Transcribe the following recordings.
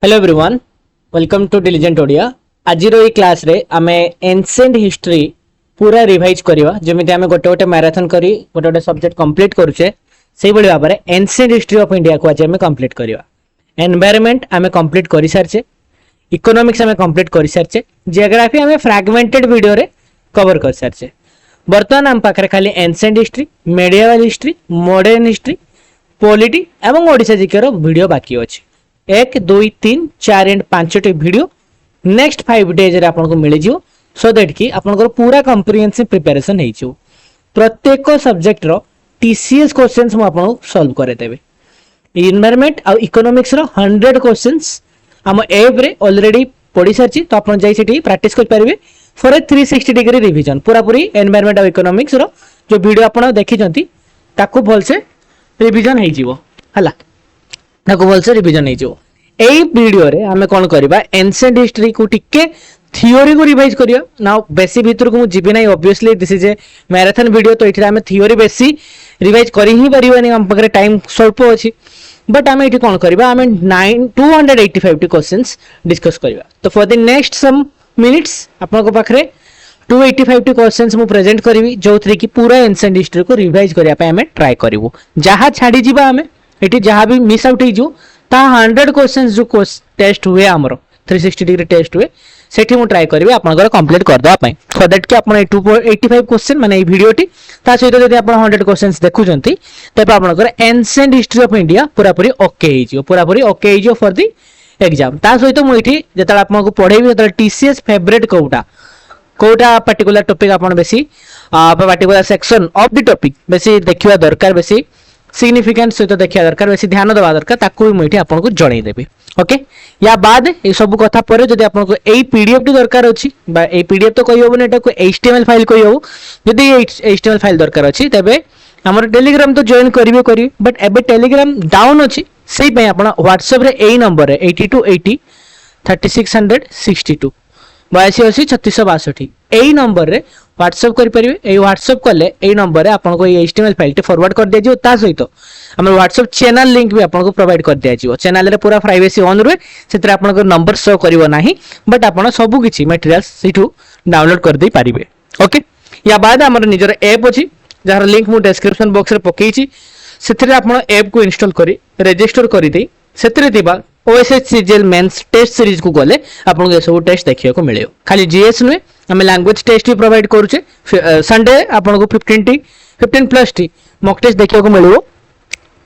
Hello everyone, welcome to diligent Odia. आज ये class रे आमे एंशिएंट हिस्ट्री पूरा रिवाइज करवा जमी आम गोटे गोटे मैराथन करी गोटे गोटे सब्जेक्ट कंप्लीट करुचे से भाव में एंशिएंट हिस्ट्री ऑफ इंडिया को आज आम कंप्लीट करवा। एनवायरनमेंट आम कंप्लीट कर सारचे, इकोनॉमिक्स आम कंप्लीट कर सारचे, जियोग्राफी आम फ्रैगमेंटेड वीडियो रे कवर कर सारचे। बर्तमान आम पाखे खाली ancient history, medieval history, modern history, polity एवं ओडिशा जीके रो वीडियो बाकी अच्छे। 1, 2, 3, 4 एंड 5 वीडियो नेक्स्ट 5 डेज रे आपन को मिल जियो सो दैट कि आपन को पूरा कॉम्प्रिहेंसिव प्रिपरेशन हे जियो। प्रत्येक सब्जेक्ट रो टीसीएस क्वेश्चंस म आपन को सॉल्व करे देबे। एनवायरनमेंट आ इकोनॉमिक्स रो 100 क्वेश्चंस हम ऐप रे ऑलरेडी पढी सारची, तो आपन जाई सेठी प्रैक्टिस कर परिबे फॉर ए 360 डिग्री रिवीजन। पूरा पूरी एनवायरनमेंट आ इकोनॉमिक्स रो जो वीडियो आपन देखि जंती ताको भल से रिवीजन हे जिवो हला, ताको भल से रिवीजन हे जिवो। एई वीडियो रे हमें कोन करबा एंशिएंट हिस्ट्री को टिके थ्योरी को रिवाइज करिया ना। बेसी भीतर को मु जिबि नै, obviously this is a marathon video, तो इठरा हमें थ्योरी बेसी रिवाइज करि ही परिबानी, हम पकरे टाइम स्वल्प अछि। बट हमें इठी कोन करबा हमें 285 क्वेश्चंस डिस्कस करबा। तो for the next sum minutes आपन को पकरे 285 क्वेश्चंस मु प्रेजेंट करबी जोथरे कि पूरा एंशिएंट हिस्ट्री को रिवाइज करिया पे हमें ट्राई करिवो। जहा छाडी जिबा हमें इठी जहा भी मिस आउट हे जो ता 100 क्वेश्चंस जो टेस्ट हुए हमरो 360 डिग्री टेस्ट हुए सेठी मु ट्राई करबी आपनकर कंप्लीट कर दवा पई, सो दैट कि आपन 285 क्वेश्चन माने ए वीडियोटी ता सहित जदि आपन 100 क्वेश्चंस देखु जंती तबे आपनकर एंशिएंट हिस्ट्री ऑफ इंडिया पूरा पूरी ओके हे जियो, पूरा पूरी ओके हे जियो फॉर द एग्जाम। ता सहित मु इठी जतल आपन को पढेबी जतल टीसीएस फेवरेट कोटा कोटा पर्टिकुलर टॉपिक आपन बेसी particular section of the topic बेसी देखिवा दरकार, बेसी सिग्निफिकेंट सहित देखिया दरकार, बेसी ध्यान देवा दरकार, ताकू भी मुझे आपको जणई देबी। ओके, या बाद ए सब कथा पर जदि आपको एई पीडीएफ टी दरकार अछि बा एई पीडीएफ तो कहि होबो नेटा को एचटीएमएल फाइल कहि होबो, जदि एचटीएमएल फाइल दरकार अछि तबे हमर टेलीग्राम तो जॉइन करिवे करी, बट एबे टेलीग्राम डाउन अछि सेई पे आपण व्हाट्सएप रे एई नंबर रे 8280 3662 8280 3662 एई नंबर रे व्हाट्सएप करि परिबे। एई व्हाट्सएप कले एई नंबर रे आपन को एचटीएमएल फाइल टे फॉरवर्ड कर दिया जियो, ता सहित हमर व्हाट्सएप चैनल लिंक भी आपन को प्रोवाइड कर दिया जियो। चैनल रे पूरा प्राइवेसी ऑन रुए, सेतरे आपन को नंबर शो करिवो नाही, बट आपन सब किछि मटेरियल्स सिठू डाउनलोड कर दे पारिबे। ओके, या बाद हमर निजर ऐप अछि जहार लिंक मु डिस्क्रिप्शन बॉक्स रे पकेइ छी, सेतरे आपन ऐप को इंस्टॉल करी रजिस्टर करि दे, सेतरे दिबा ओएसएच सीजीएल मेंस टेस्ट सीरीज को गले आपन को सब टेस्ट देखिया को मिलियो। खाली जीएस नुए हमें लैंग्वेज टेस्ट भी प्रोवाइड करूचे। संडे आपन को 15 प्लस टी मॉक टेस्ट देखिया को मिलियो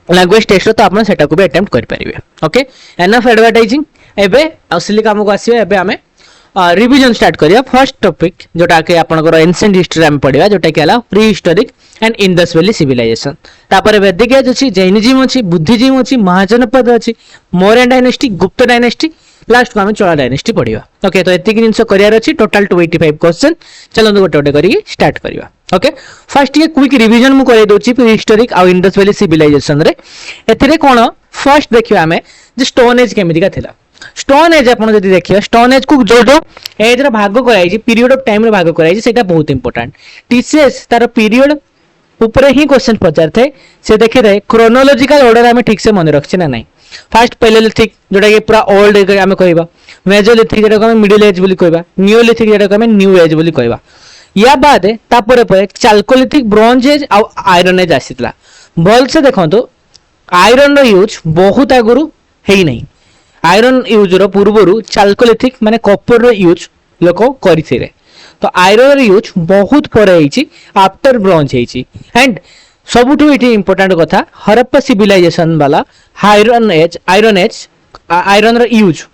लैंग्वेज टेस्ट, तो आपन सेटा को भी अटेम्प्ट कर परिबे। ओके, एनफ एडवर्टाइजिंग एबे असली काम को आसीबे। एबे हमें रिवीजन स्टार्ट करिया। फर्स्ट टॉपिक जोटा के आपन को एंशिएंट हिस्ट्री हम पढिया, जोटा के हला prehistoric and Indus valley civilisation. तापर वैदिक एज अछि, जैनिज्म अछि, बुद्धिज्म अछि, महाजनपद अछि, मौर्य डायनेस्टी, गुप्त डायनेस्टी, लास्ट को हम चोला डायनेस्टी पढिया। ओके, तो एतिक जिंस करियार अछि। टोटल 285 क्वेश्चन चलो गोटे गोटे करी स्टार्ट करिया। ओके, फर्स्ट ये क्विक रिवीजन मु करै दोछि प्री हिस्टोरिक आ इंडस वैली सिविलाइजेशन रे। एथिरे कोन फर्स्ट देखियो हमें जे स्टोन एज केमितिका थिला। स्टोन एज अपन जदि देखियो, स्टोन एज को जो जो एज रे भाग कराई छी, पीरियड ऑफ टाइम रे भाग कराई छी, सेटा बहुत इंपोर्टेंट। टीसीएस तार पीरियड ऊपर ही क्वेश्चन पचार थे, से देखि रे क्रोनोलॉजिकल ऑर्डर हमें ठीक से मन रखछि ना नहीं। फर्स्ट पैलेलिथिक जोटा कि पूरा ओल्ड हमें कहबा, मेसोलिथिक जोटा हमें मिडिल एज बोली कहबा, नियोलिथिक जोटा हमें न्यू एज बोली कहबा। या बाद तापर पर चाल्कोलिथिक, ब्रोंज एज आ आयरन एज आसीतला। भल से देखंतु आयरन रो यूज बहुत आगुरु हेई नहीं। आयरन यूज रो पूर्वरु चाल्कोलिथिक माने कॉपर रो यूज लोक करिथिरे, तो आयरन रो यूज बहुत पर हेइची आफ्टर ब्रोंज हेइची। एंड सबुठु इटी इंपोर्टेंट कथा हरप्पा सिविलाइजेशन वाला आयरन रो यूज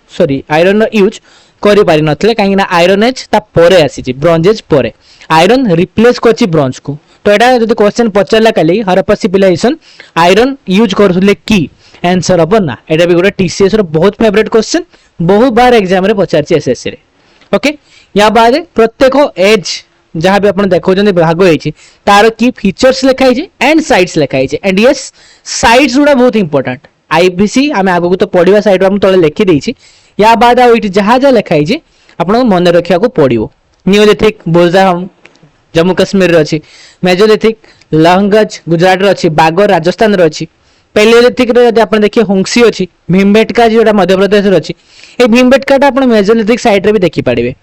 करि पारि नथले, काहे ना आयरन एज ता परे आसीची, ब्रोंज एज परे। आयरन रिप्लेस करछि ब्रोंज को। तो एटा जदि क्वेश्चन पचरला काली हरप्पा सिविलाइजेशन आयरन यूज करथले की, आंसर हबो ना। एटा भी गोटे टीसीएस रो बहुत फेवरेट क्वेश्चन, बहुत बार एग्जाम रे पचारछि एसएससी रे। ओके, या बाद प्रत्येक एज जहां भी अपन देखो जने भाग होइछि तार की फीचर्स लिखाइ छै एंड साइड्स लिखाइ छै। एंड यस साइड्स गुडा बहुत इंपोर्टेंट। आईबीसी हमें आगो तो पढिबा साइड हम तळे लिखि देइ छी। या बाद आ इट जहां जहां लिखाइ छै अपन मन रखिया को पडिवो। नियोलिथिक बोजाम जम्मू कश्मीर रे अछि, मेसोलिथिक लहंगज गुजरात रे अछि, बागर राजस्थान रे अछि, पैलियोलिथिक रे जदि आपण देखिए होंसी अछि, भीमबेटका जोटा मध्य प्रदेश रे अछि, ए भीमबेटका टा आपण मेसोलिथिक साइड रे भी देखि पारिबे।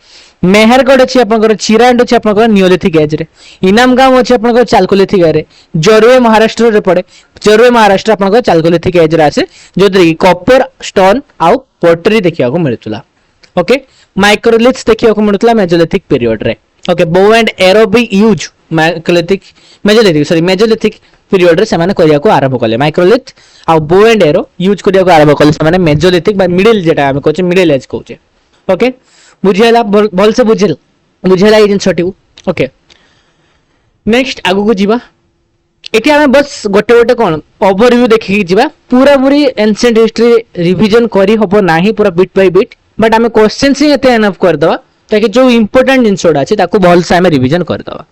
मेहरगढ़ अछि आपनकर, चिरांड अछि आपनकर नियोलिथिक एज रे, इनामगांव अछि आपनकर चालकोलिथिक एज रे, जोरवे महाराष्ट्र रे पड़े, जोरवे महाराष्ट्र आपनकर चालकोलिथिक एज रे आसे, जोदि कॉपर स्टोन आउ पोटरी देखिया को मिलतुला। ओके, माइक्रोलिथ्स देखिया को मिलतुला मेसोलिथिक पीरियड रे। ओके, बो एंड एरो भी यूज मेसोलिथिक पीरियड रे सेमाने करिया को आरंभ कले। Microlith uh bow and arrow use करिया को आरंभ कले सेमाने मेसोलिथिक बा मिडिल जेटा हम कहचे मिडिल एज कहचे। ओके, बुझियला भल से बुझियला ए जिंसटी। ओके, नेक्स्ट आगु को जीवा। एटी हमें बस गोटे गोटे कोन ओवरव्यू देखि जीवा, पूरा पूरी एंशिएंट हिस्ट्री रिवीजन करी हबो नाही पूरा बिट बाय बिट, बट हमें क्वेश्चंस ही एते एनफ कर दवा ताकि जो इंपोर्टेंट जिंसोडा अछि ताको भल से हमें रिवीजन कर दवा।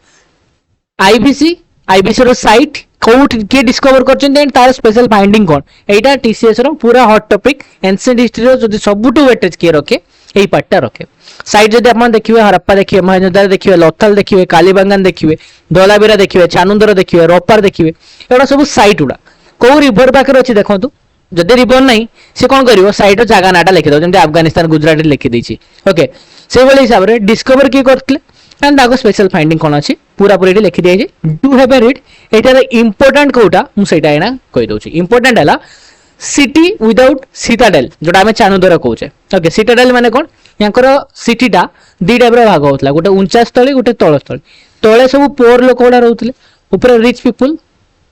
आईबीसी रो साइट कोउट के डिस्कवर करछन एंड तार स्पेशल फाइंडिंग कोन, एटा टीसीएस रो पूरा हॉट टॉपिक। एंशिएंट हिस्ट्री रो जदी सबुटू वेटेज के रखे एई पार्टटा रखे। साइट जदी आपण देखिबे, हरप्पा देखिबे, मोहनजोदारो देखिबे, लोथल देखिबे, कालीबांगान देखिबे, धोलावीरा देखिबे, चानुंदर देखिबे, रोपार देखिबे, एटा सब साइट उडा को रिवर पाकर अछि देखंतु। जदी रिवर नाही से कोन करिवो, साइट रो जागा नाटा लिखि दो, जेंति अफगानिस्तान गुजरात लिखि दैछि। ओके, से बोले हिसाब रे डिस्कवर की करथले एंड दागो स्पेशल फाइंडिंग कोन अछि पूरा पूरी लिखि दिए जे do have A read. Etah important Kota मु सेटा एना कहि दोछि। इंपोर्टेंट हला सिटी विदाउट सिटाडेल, जोटा हमें चानुदर कहूचे। ओके, सिटाडेल माने कोन, यांकर सिटी टा दी टाइप रो भाग होतला, गोटे ऊंचा स्थली गोटे तळ स्थली। तळे सब पोर लोक गुडा रहउतले, ऊपर रिच पीपल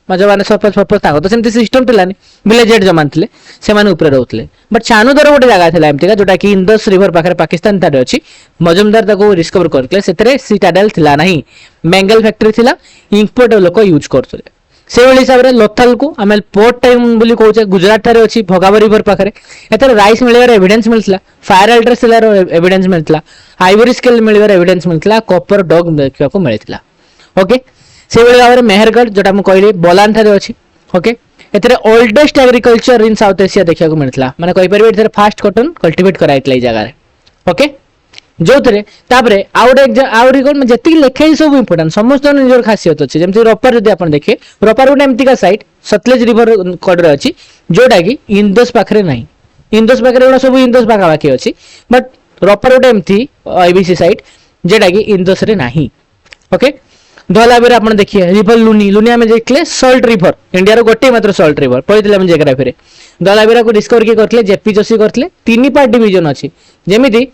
मजा माने सरपंच सरपंच ताको तो सेमती सिस्टम थिलानी, विलेजेड जमान थिले से माने ऊपर रहउतले। बट चानुदर गोटे जगह थिला एमतिका जोटा कि इंदस रिवर पाखरे पाकिस्तान तारे अछि। मजुमदार ताको डिस्कवर करथले, सेतरे सिटाडेल थिला नाही, बेंगल फैक्ट्री थिला, इंपोर्ट लोक यूज करथले। से हिसाब रे लोथल को आमे पोर्ट टाइम बोली कहूचे, गुजरात थारे अछि भोगावरी रिवर पाखरे। एतर राइस मिलिବାର एविडेंस मिलथला, फायर एल्डर्स थिलार एविडेंस मिलथला, आइवरी स्केल मिलिବାର एविडेंस मिलथला, कॉपर डॉग देखिया को मिलथला। ओके, से भाव में मेहरगढ़ जोटा मु कहली बोलान थारे अछि। ओके, एतरे oldest agriculture in South Asia देखिया को मिलथला, माने कहि परबे एतरे फास्ट कॉटन कल्टीवेट कराइतला ई जगह रे। ओके, जो थरे तापरे आउरी कोन जति लेखे सब इंपोर्टेंट समस्त निजर खासियत अछि। जेमति रोपर जदि आपण देखे, रोपर गोटे एमती का साइट सतलेज रिवर कड रे अछि, जोटा कि इंदस पाखरे नाही। इंदस पाखरे एडा सब इंदस पाखा बाकी अछि, बट रोपर गोटे एमती आईबीसी साइट जेटा कि इंदस रे नाही। ओके, धोलावीरा आपण देखिए रिवर लुनी हमें देखले सॉल्ट रिवर, इंडिया रो गोटे मात्र सॉल्ट रिवर पढितले हम जियोग्राफी रे। धोलावीरा को डिस्कवर के करथले जेपी जोशी करथले। तीन पार्ट डिवीजन अछि, जेमिति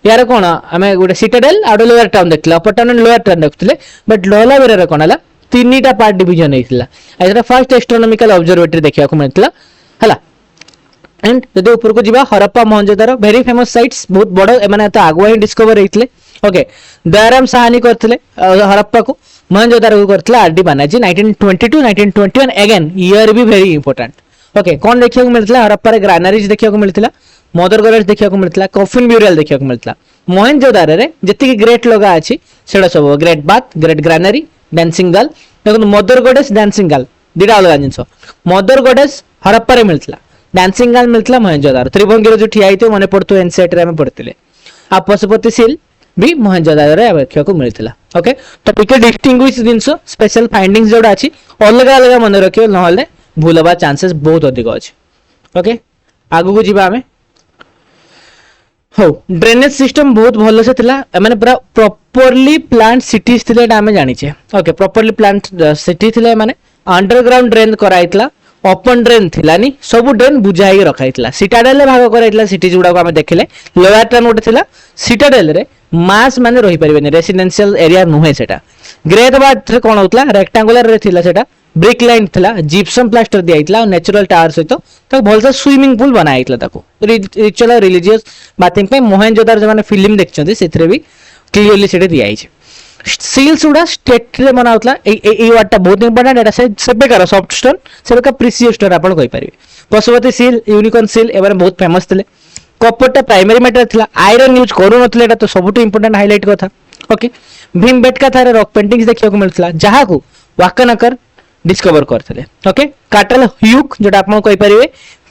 यार कोन हमें गोटे सिटाडेल आउट लोअर टाउन देखला, upper town and lower town देखथले, बट धोलावीरा रे कोन हला तीनटा पार्ट डिवीजन हेइतला। एटा फर्स्ट एस्ट्रोनॉमिकल ऑब्जर्वेटरी देखिया को मिलतला हला। एंड जदि ऊपर को जीवा, Harappa Mohenjodaro very famous sites, बहुत बड़ माने त आगुआ ही डिस्कवर हेइतले। ओके, दयाराम साहनी करथले हरप्पा को, मोहनजोदारो को करथले आरडी बानार्जी 1922 1921। अगेन ईयर भी वेरी इंपोर्टेंट। ओके, कौन देखिया को मिलतला, हरप्पा रे ग्राइनरीज देखिया को मिलतला, मदर गैरेज देखिया को मिलतला, कॉफिन ब्यूरियल देखिया को मिलतला। मोहनजोदारो रे जति ग्रेट लगा अछि सेडा सब great bath, great granary, dancing girl. देखो मदर गॉडेस डांसिंग गर्ल दिडा अलग जिंस। मदर गॉडेस हरप्पा रे मिलतला, डांसिंग गर्ल मिलतला मोहनजोदारो। त्रिभंगी रो जो ठिया आइतो मने पड़तो एनसेट रे हम पढ़तिले। आ पशुपति सील भी मोहनजोदारो रे देखिया को मिलतला। ओके, तो टिके डिस्टिंग्विश जिंस स्पेशल फाइंडिंग्स जोडा अछि अलग अलग मन रखियो, नहले भूल हवा चांसेस बहुत अधिक अछि। ओके, आगु को जीवा हमें। हो, ड्रेनेज सिस्टम बहुत भलो से थिला, माने पूरा प्रॉपर्ली प्लांट सिटीज थिले एटा हमें जानि छे। ओके, प्रॉपर्ली प्लांट सिटी थिले माने अंडरग्राउंड ड्रेन कराइतला, ओपन ड्रेन थिलानी, सब ड्रेन बुझाई रखाइतला। सिटाडेल भाग कराइतला सिटी जुडा को हमें देखिले। लोअर टाउन गोटे थिला, सिटाडेल रे मास माने रही परिबेनी, रेसिडेंशियल एरिया नुहे सेटा। ग्रेट बाथ रे कोन होतला, रेक्टेंगुलर रे थिला सेटा, ब्रिक लाइन थिला, जिप्सम प्लास्टर दियाइतला, नेचुरल टावर सहित तो भलसे स्विमिंग पूल बनाइतला ताको रिचुअल रिलीजियस बाथिंग पे। मोहनजोदारो जमाने फिल्म देखछन्ती सेथरे भी क्लियरली सेटे दियाइ छै। सील्स उडा स्टेट रे बनाउतला, ए वाटा बहुत इंपोर्टेंट। एटा से सेबेकार सॉफ्ट स्टोन, सेबेका प्रीसियस स्टोन आपण कहि परिबे। पशुपति सील, यूनिकॉर्न सील एबारे बहुत फेमस थिले। कॉपर प्राइमरी मैटर थिला, आयरन यूज करू नथिले, एटा तो सबटु इंपोर्टेंट हाइलाइट कथा। ओके, भीमबेटका थारे रॉक पेंटिंग्स देखिया को मिलथला, जहा को वाकनकर डिस्कवर करथले। ओके, काटल ह्यूक जोटा आपण कहि परिबे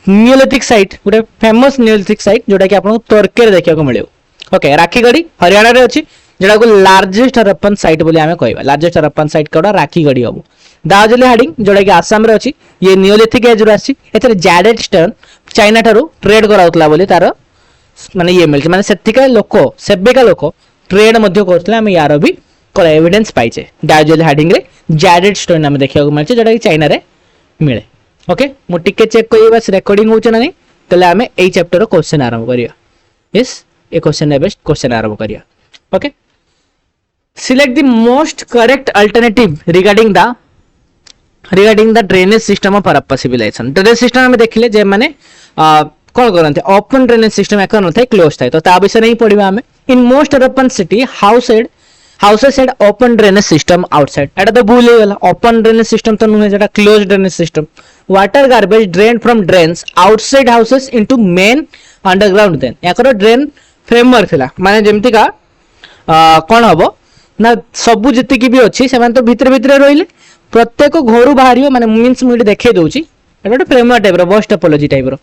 नियोलिथिक साइट, गोटे फेमस नियोलिथिक साइट जोटा कि आपण तुर्की रे देखिया को मिलियो। ओके, राखीगढ़ी हरियाणा रे अछि, जोटा को लार्जेस्ट हरप्पन साइट बोली हमें कहबा। लार्जेस्ट हरप्पन साइट कोडा राखीगढ़ी हबो। दार्जिलिंग हार्डिंग जोटा कि आसाम रे अछि ये नियोलिथिक एज रो आछि एथरे जैडेड स्टोन चाइना थारू ट्रेड कराउतला बोली तार माने ये मिलछि माने सेतिका लोक सेबेका लोक ट्रेड मध्ये करथले हम यार भी कोला एविडेंस पाइछे दार्जिलिंग हार्डिंग रे जैडेड स्टोन हम देखिया को मिलछि जोटा कि चाइना रे मिले ओके मु टिके चेक करियो बस रिकॉर्डिंग होछ ना नहीं तले हमें एई चैप्टर रो क्वेश्चन आरंभ करियो यस ए क्वेश्चन है बेस्ट क्वेश्चन आरंभ करियो okay select the most correct alternative regarding the drainage system of Harappa civilization drainage system हमें देखिले जे माने कौन करते ओपन ड्रेनेज सिस्टम एक न थाए क्लोज थाए तो ता विषय नहीं पढ़िबा हमें in most European city houses had open drainage system outside एटा तो भूल गेला ओपन ड्रेनेज सिस्टम तो नुहे जेटा close drainage system water garbage drain from drains outside houses into main underground drain याकर ड्रेन फ्रेमवर्क थिला माने जेमति का कोन हबो ना सबु जति भी अछि सेमान तो भितर भितर रहिले प्रत्येक घरु बाहरियो माने मींस मुडी देखै दोछि एटा फ्रेमवर्क टाइप रो बस टोपोलॉजी टाइप रो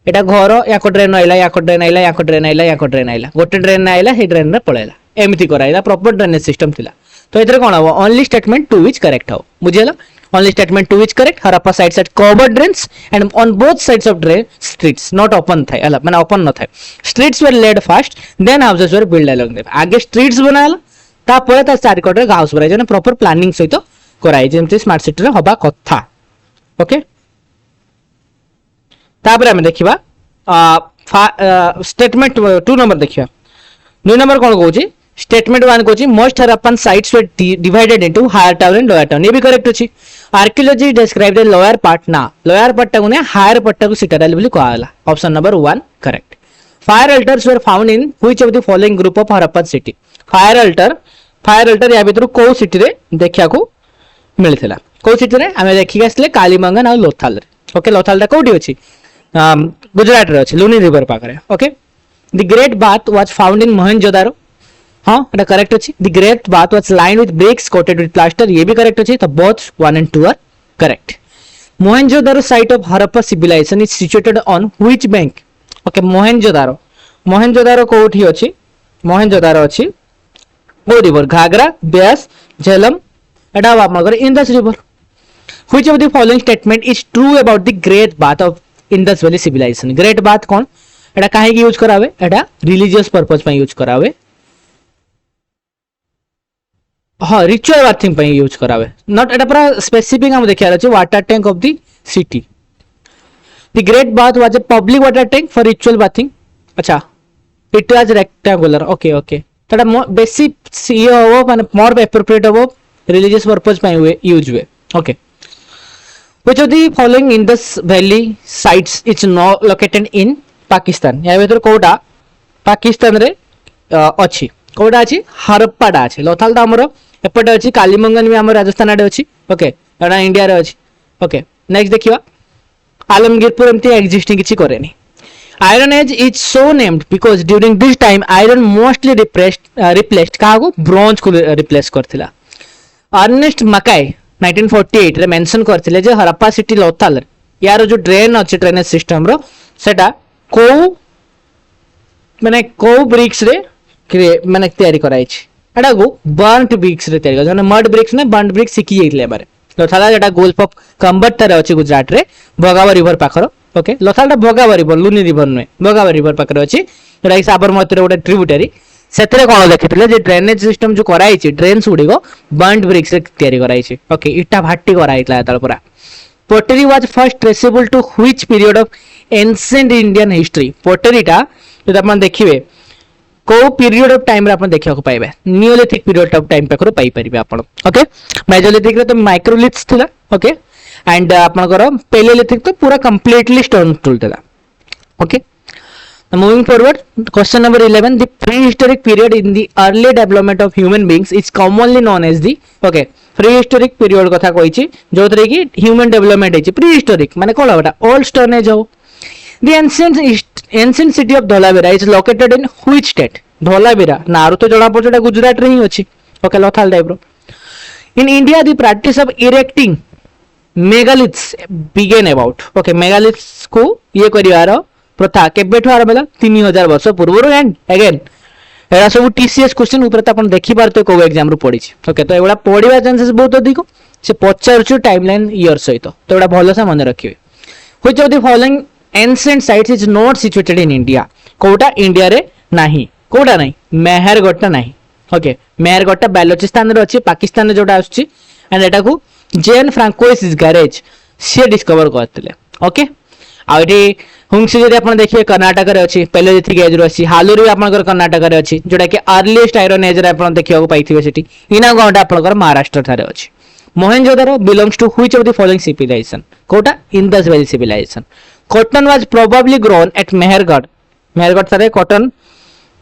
एटा घर याको ड्रेन आइला याको ड्रेन आइला याको ड्रेन आइला याको ड्रेन आइला गोटे ड्रेन आइला हे ड्रेन रे पळेला एमिति कराइला प्रॉपर ड्रेनेज सिस्टम थिला तो एतरे कोन हो ओनली स्टेटमेंट 2 इज करेक्ट हो बुझियला only statement 2 is correct Harappa sites at covered drains and on both sides of drain streets not open थाय हला माने ओपन न थाय streets were laid first then houses were build along them आगे streets बनाला ता परे ता चार कोटर हाउस बनाइ जने प्रॉपर प्लानिंग सहित कराइ जेमति स्मार्ट सिटी रे होबा कथा ओके तापर हम देखिबा स्टेटमेंट 2 नंबर देखिबा 2 नंबर कोन कहूची स्टेटमेंट 1 कहूची most Harappan sites were divided into higher town and lower town ये भी करेक्ट अछि archaeology describe the lower part ना लोअर पार्ट टाको ने हायर पार्ट टाको सिटाडेल बोली कहला option number 1 correct fire altars were found in which of the following group of Harappan city fire altar या भितर को सिटी रे देखिया को मिलथिला को सिटी रे हमें देखि आसले कालीमंगन आ लोथाल रे ओके लोथाल ता कोठी अछि गुजरात रे अछि लुनी रिवर पाखरे okay the great bath was found in Mohenjodaro हां एटा करेक्ट अछि the great bath was lined with bricks coated with plaster ये भी करेक्ट अछि तो both 1 and 2 are correct Mohenjodaro site of Harappa civilisation is situated on which bank okay Mohenjodaro कोठी अछि मोहनजोदारो अछि वो रिवर घाघरा ब्यास झेलम एटा आपनकर Indus river which of the following statement is true about the great bath of Indus valley civilisation great bath कोन एटा काहे की यूज करावे एटा रिलीजियस पर्पस पे यूज करावे हां रिचुअल बाथिंग पे यूज करावे नॉट एटा पूरा स्पेसिफिक हम देखिया अछि water tank of the city the great bath was a public water tank for ritual bathing अच्छा it was rectangular okay okay तडा बेसी सीए हो माने मोर एप्रोप्रिएट हो रिलीजियस पर्पस पे यूज हुए okay which of the following Indus Valley sites is not located in Pakistan या भीतर कोडा पाकिस्तान रे अछि कोडा अछि हरप्पा डा अछि लोथाल दा हमरो एपटे अछि कालीमंगन भी हमर राजस्थान आडे अछि ओके एडा इंडिया रे अछि ओके नेक्स्ट देखिबा आलमगीरपुर एमती एग्जिस्टिंग किछि करेनी Iron Age is so named because during this time iron mostly replaced कागो ब्रोंज को रिप्लेस करथिला अर्नेस्ट मकाई 1948 रे मेंशन करथिले जे हरप्पा सिटी लोथाल यार जो ड्रेन अछि ड्रेनेज सिस्टम रो सेटा को ब्रिक्स रे माने तयारी कराई छि एटा को बर्न्ट ब्रिक्स रे तयारी जने मड ब्रिक्स ने बर्न्ट ब्रिक्स सिकी जेइले बारे लोथाल एटा गोल्फ ऑफ कंबट तारे अछि गुजरात रे भोगावा रिवर पाखरो ओके लोथाल भोगावा रिवर लुनी रिवर नुए भोगावा रिवर पाखरे अछि एटा साबरमती रे गोटे ट्रिब्यूटरी सेतरे कोन देखिथिले जे ड्रेनेज सिस्टम जो कराई छि ड्रेन्स उडिगो बर्न्ट ब्रिक्स रे तयारी कराई छि ओके इटा भाटी कराइतला तळ पूरा pottery was first traceable to which period of ancient Indian history pottery टा जो अपन देखिबे को पीरियड ऑफ टाइम रे अपन देखिया को पाइबे नियोलिथिक पीरियड ऑफ टाइम पाखरो पाई परिबे अपन ओके मेजोलिथिक रे तो माइक्रोलिथ्स थिला ओके एंड अपन करो पेलियोलिथिक तो पूरा कंप्लीटली स्टोन टूल थिला okay moving forward question number 11 the prehistoric period in the early development of human beings is commonly known as the okay prehistoric period कथा कहि छि जोतरे कि ह्यूमन डेवलपमेंट है prehistoric माने कोला बटा ओल्ड स्टोन एज हो the ancient city of Dholavira is located in which state Dholavira नारु तो जणा पछटा गुजरात रे ही अछि ओके लोथाल टाइप रो in India the practice of erecting megaliths began about okay megaliths को ये करिवार प्रथा केबेठो आरंभ होला 3000 वर्ष पूर्व एंड अगेन एरा सब टीसीएस क्वेश्चन ऊपर त अपन देखि पारते को एग्जाम रो पड़ी छी ओके तो एवला पढिबा चांसेस बहुत अधिक से पचार टाइमलाइन ईयर सहित तो एटा भल से मन रखिए which of the following ancient sites is not situated in India quota India रे नाही कोटा नाही मेहरगढ़ नाही ओके मेहरगढ़ बालोचिस्तान रे अछि पाकिस्तान रे जोटा आछि एंड एटा को जेन फ्रांकोइस गैरेज से डिस्कवर करथिले ओके आ एटी हुंसी जदि आपण देखिए कर्नाटक रे अछि पेलोलिथिक एज रो अछि हालुरी आपण कर्नाटक रे अछि जोटा कि अर्लीस्ट आयरन एज रे आपण देखियो पाइथिबे सेठी इना गांवटा आपण महाराष्ट्र थारे अछि Mohenjodaro belongs to which of the following civilisation कोटा Indus valley civilisation cotton was probably grown at Mehrgarh Mehrgarh थारे कॉटन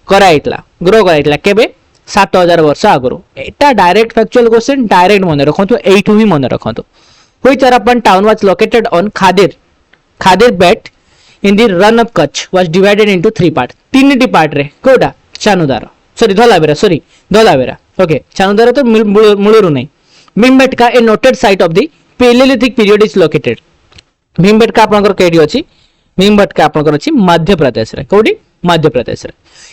कराइतला ग्रो कराइतला केबे 7000 वर्ष आगरो एटा डायरेक्ट फैक्चुअल क्वेश्चन डायरेक्ट मन रखंतु एठू ही मन रखंतु which Harappan town was located on Khadir Bet in the run of Kutch was divided into 3 parts तीन पार्ट रे कोडा चानुदारा सॉरी धोलावेरा ओके चानुदारा तो मुळुरु नै Bhimbetka a noted site of the palaeolithic period is located Bhimbetka आपनकर केडी अछि भीमबेटका आपनकर अछि मध्य प्रदेश रे कोडी मध्य प्रदेश रे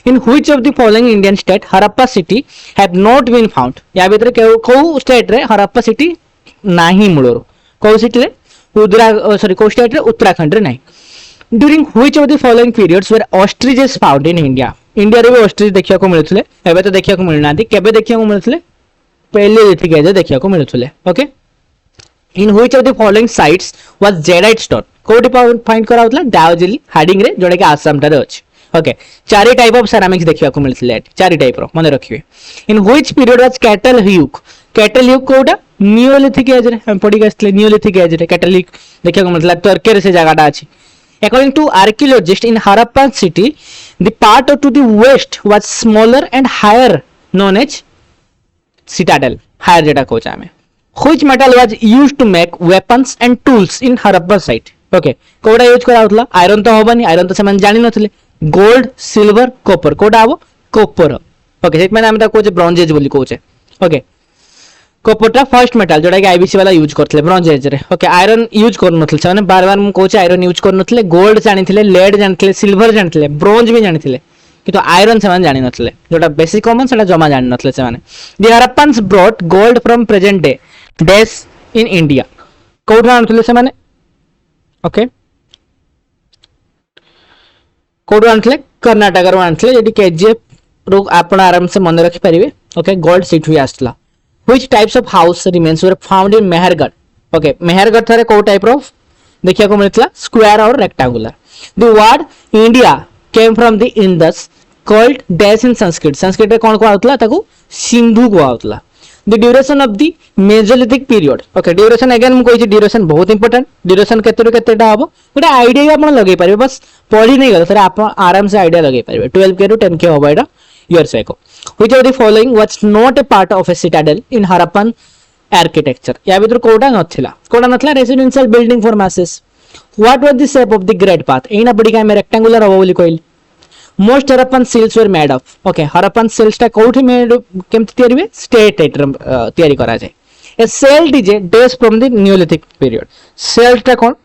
in which of the following Indian state Harappa city have not been found या भीतर को स्टेट रे हरप्पा सिटी नाही मुळुरु को सिटी रे को स्टेट रे उत्तराखंड रे नाही During which of the following periods were ostriches found in India? India रे भी ostrich देखिया को मिलुथले एबे तो देखिया को मिलनांती केबे देखिया को मिलुथले पेलियोलिथिक एज देखिया को मिलुथले okay in which of the following sites was jadeite stone कोडी फाइंड करा होतला दाउजिली हार्डिंग रे जोडे के आसाम रे अछि ओके चारि टाइप ऑफ सेरामिक्स देखिया को मिलथले चारि टाइप रो माने रखिबे इन which period was cattle hug कोडा नियोलिथिक एज रे हम पडी गस्ले नियोलिथिक एज रे cattle hug देखिया को मिलथला तुर्की रे से जगहटा अछि According to archaeologists in Harappan city, the part to the west was smaller and higher, known as citadel. Higher jeta kocha hame. Which metal was used to make weapons and tools in Harappa site? Okay. Koda use करा होतला iron तो होबनी iron तो सेमान जानि नथले gold silver copper कोड़ा आबो copper okay set माने हम ता कोचे bronze as बोली कोचे ओके कॉपरटा फर्स्ट मेटल जोटा कि आईबीसी वाला यूज करथले ब्रोंज एज रे ओके आयरन यूज कर नथले छने बार बार हम कोचे आयरन यूज कर नथले गोल्ड जानिथिले लेड जानिथिले सिल्वर जानिथिले ब्रोंज भी जानिथिले किंतु आयरन सेमान जानि नथले जोटा बेसिक कॉमन सेटा जमा जानि नथले सेमाने the Harappans brought gold from present day डेस इन इंडिया कोड आनथले सेमाने ओके कोड आनथले कर्नाटक रो आनथले जेडी केजीएफ रो आपण आराम से मन रखि परिबे ओके गोल्ड सीट हुई आस्तला Which types of house remains were found in Mehergarh? Okay, Mehergarh थारे को टाइप ऑफ देखिया को मिलतला स्क्वायर और rectangular The word India came from the Indus called dash in Sanskrit. Sanskrit रे कोन को आउतला ताकू सिंधु को आउतला The duration of the Mesolithic period. Okay, duration again हम कोइ duration बहुत important. Duration केते केतेटा हबो गोटे आईडिया आपण लगे पारिबे बस पढी नै गलो सर आपण आराम से आईडिया लगे पारिबे 12 के रु 10 के होबा एटा years ago. Which of the following was not a part of a citadel in Harappan architecture? या भीतर Kota नथला residential building for masses. What was the shape of the great path? एना बडी का में rectangular हो बोली coil. Most Harappan seals were made of. Okay, Harappan seals टा कोठी में केमति तयारी बे स्टेट तयारी करा जाय. A cell is a dash from the Neolithic period. Cell टा कोन?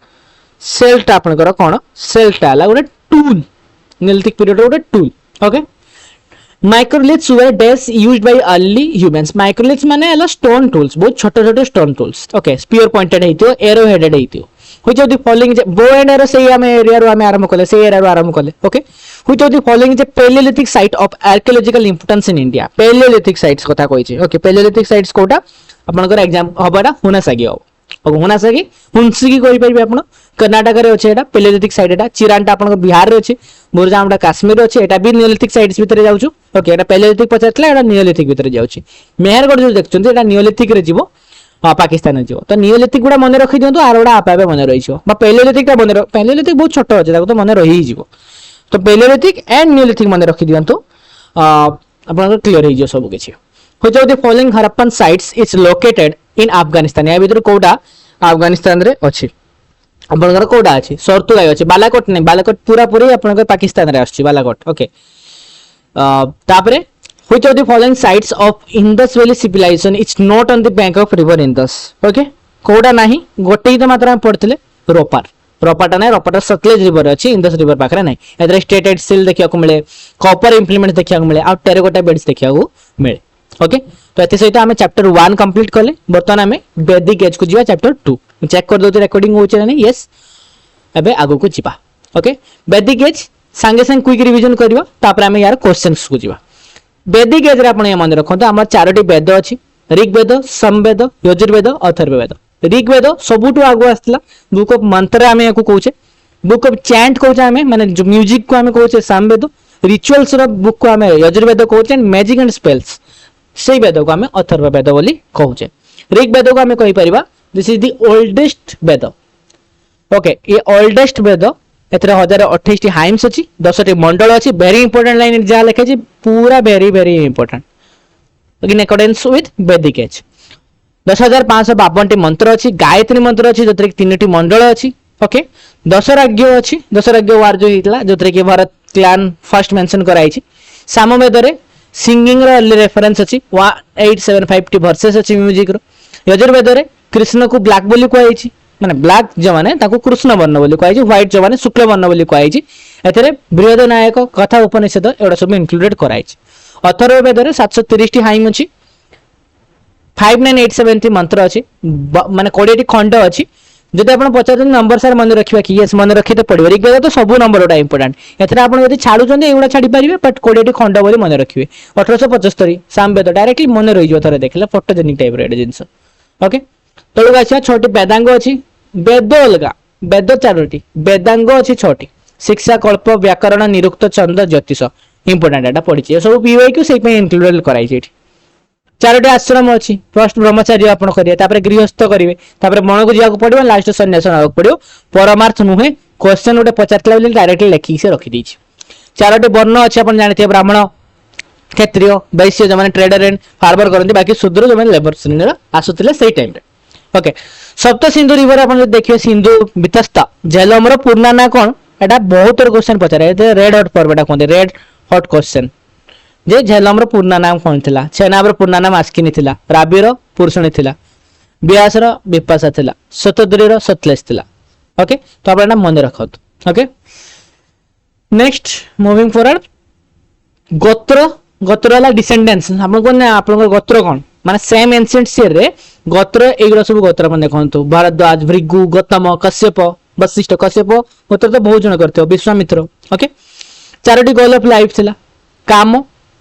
Cell टा आपण करा कोन? Cell टा ला गोटे tool. Neolithic period गोटे tool. Okay. Microliths were dash used by early humans. Microliths माने हला stone tools, बहुत छोटे-छोटे stone tools. Okay, spear pointed हेतियो, arrow headed हेतियो. Which of the following bow and arrow से हमें एरिया रो हमें आरंभ कले, से एरिया रो आरंभ कले. Okay. Which of the following is a Paleolithic site of archaeological importance in India? Paleolithic sites कथा कोइ छै. Okay, Paleolithic sites कोटा आपनकर एग्जाम हबाडा हुनासागी हो. ओके हुनासागी हुनसिगी कोइ परिबे आपण कर्नाटक रे अछि एटा पेलियोलिथिक साइट एटा चिरानटा आपन बिहार रे अछि मोरजामटा काश्मीर रे अछि एटा भी नियोलिथिक साइट्स भीतर जाउछु ओके एटा पेलियोलिथिक पचातला एटा नियोलिथिक भीतर जाउछि मेहरगढ़ जो देखछन एटा नियोलिथिक रे जीवो पाकिस्तान रे जीवो तो नियोलिथिक गुडा मने रखि दियंतु आरोडा आपाबे मने रहिछो बा पेलियोलिथिक टा मने पेलियोलिथिक बहुत छोटो अछि ताको तो मने रहि जीवो तो पेलियोलिथिक एंड नियोलिथिक मने रखि दियंतु आपन क्लियर हि जो सब किछि Which of the following Harappan sites is located in Afghanistan? या भीतर कोडा अफगानिस्तान रे अछि आपनकर कोडा अछि सरतुगाई अछि बालाकोट नै बालाकोट पूरा पूरी आपनकर पाकिस्तान रे अछि बालाकोट ओके तापरे which of the following sites of Indus Valley civilization is not on the bank of river Indus okay कोडा नाही गोटे ही मात्रा में पड़थिले रोपाटा नै रोपाटा सतलेज रिवर अछि इंडस रिवर पाखरे नै एतरे स्टेटेड सील देखिया को मिले कॉपर इंप्लीमेंट देखिया को मिले आ टेराकोटा बेड्स देखिया को मिले ओके तो एते सहित आमे चैप्टर 1 कंप्लीट कले बर्तमान आमे वैदिक एज को जीवा चैप्टर 2 चेक कर दो रिकॉर्डिंग हो छै नहीं यस एबे आगो को जीवा ओके वैदिक एज संगे संग क्विक रिवीजन करबा तापर आमे यार क्वेश्चंस को जीवा वैदिक एज रे आपण ये मन रखंतो हमर चारोटी वेद अछि ऋग्वेद समवेद यजुर्वेद अथर्ववेद ऋग्वेद सबुटु आगो आस्तला बुक ऑफ मंत्र आमे याको कहूचे बुक ऑफ चैंट कहूचे आमे माने जो म्यूजिक को आमे कहूचे सामवेद रिचुअल्स रो बुक को आमे यजुर्वेद कहूचे एंड मैजिक एंड स्पेल्स सेई वेद को आमे अथर्ववेद बोली कहूचे ऋग्वेद को आमे कहि परिबा this is the oldest Veda okay ये ओल्डेस्ट वेद एथरे 1028 टी हाइम्स अछि 10 टी मंडल अछि वेरी इंपोर्टेंट लाइन जा लिखे छी पूरा very very important in accordance with वैदिक एज 10,552 टी मंत्र अछि गायत्री मंत्र अछि जोतरे 3 टी मंडल अछि ओके 10 राज्य अछि 10 राज्य वार जो हितला जोतरे के भारत क्लान फर्स्ट मेंशन कराई छी सामवेद रे सिंगिंग रो अर्ली रेफरेंस अछि 1875 टी वर्सेस अछि म्यूजिक रो यजुर्वेद रे कृष्ण को ब्लैक बोली कहै छी माने ब्लैक जो माने ताको कृष्ण वर्ण बोली कहै छी व्हाइट जो माने शुक्ल वर्ण बोली कहै छी एथरे बृहद नायक कथा उपनिषद एडा सब इंक्लूडेड कराई छी अथर्ववेद रे 730 टी हाइम अछि 5987 टी मंत्र अछि माने 20 टी खंड अछि जदि आपण पचार नंबर सर मन रखिबा कि यस मन रखि तो पड़िबो ऋग्वेद तो सब नंबर ओटा इंपोर्टेंट एथरे आपण यदि छाडु चंदे एगुडा छाडी परिबे बट 20 टी खंड बोली मन रखिबे 1875 सामवेद डायरेक्टली मन रहि जो थरे देखले फोटोजेनिक टाइप रे जिंस ओके तळु गाछिया छोटी वेदांग अछि वेद अलगा वेद चारोटी वेदांग अछि छोटी शिक्षा कल्प व्याकरण निरुक्त छंद ज्योतिष इंपोर्टेंट डाटा पढि छी सब पीवाई को सेई पे इंक्लूडेड कराई छी चारोटी आश्रम अछि फर्स्ट ब्रह्मचार्य आपण करिए तापर गृहस्थ करिवे तापर मन को जिया को पडिबो लास्ट सन्यास नाग पडिबो परमार्थ नुहे क्वेश्चन उठे पचारतला बेले डायरेक्टली लिखि से रखि दी छी चारोटी वर्ण अछि आपण जानते ब्राह्मण क्षत्रिय वैश्य जो माने ट्रेडर एंड फार्मर करंती बाकी शूद्र जो माने लेबर श्रेणी आसुतले सेई टाइम रे ओके सप्त सिंधु रिवर आपण देखिए सिंधु वितस्ता झेलम रो पूर्ण ना कोन एटा बहुत क्वेश्चन पचारे रेड हॉट पर्वटा कोन रेड हॉट क्वेश्चन जे झेलम रो पूर्ण नाम कोन थिला छेनाब रो पूर्ण नाम आस्किनी थिला राबी रो पुरुषणी थिला व्यास रो विपाशा थिला शतद्री रो सतलेश थिला ओके तो आपण मन रखत ओके नेक्स्ट मूविंग फॉरवर्ड गोत्र गोत्र वाला डिसेंडेंट्स आपण कोन आपण गोत्र कोन माने सेम एंशिएंट शेयर रे गोत्र एगुरा सब गोत्र मन देखंतु भारद्वाज भृगु गौतम कश्यप वशिष्ठ कश्यप गोत्र तो बहुत जन करते Vishwamitra okay Charoti goal of life थिला काम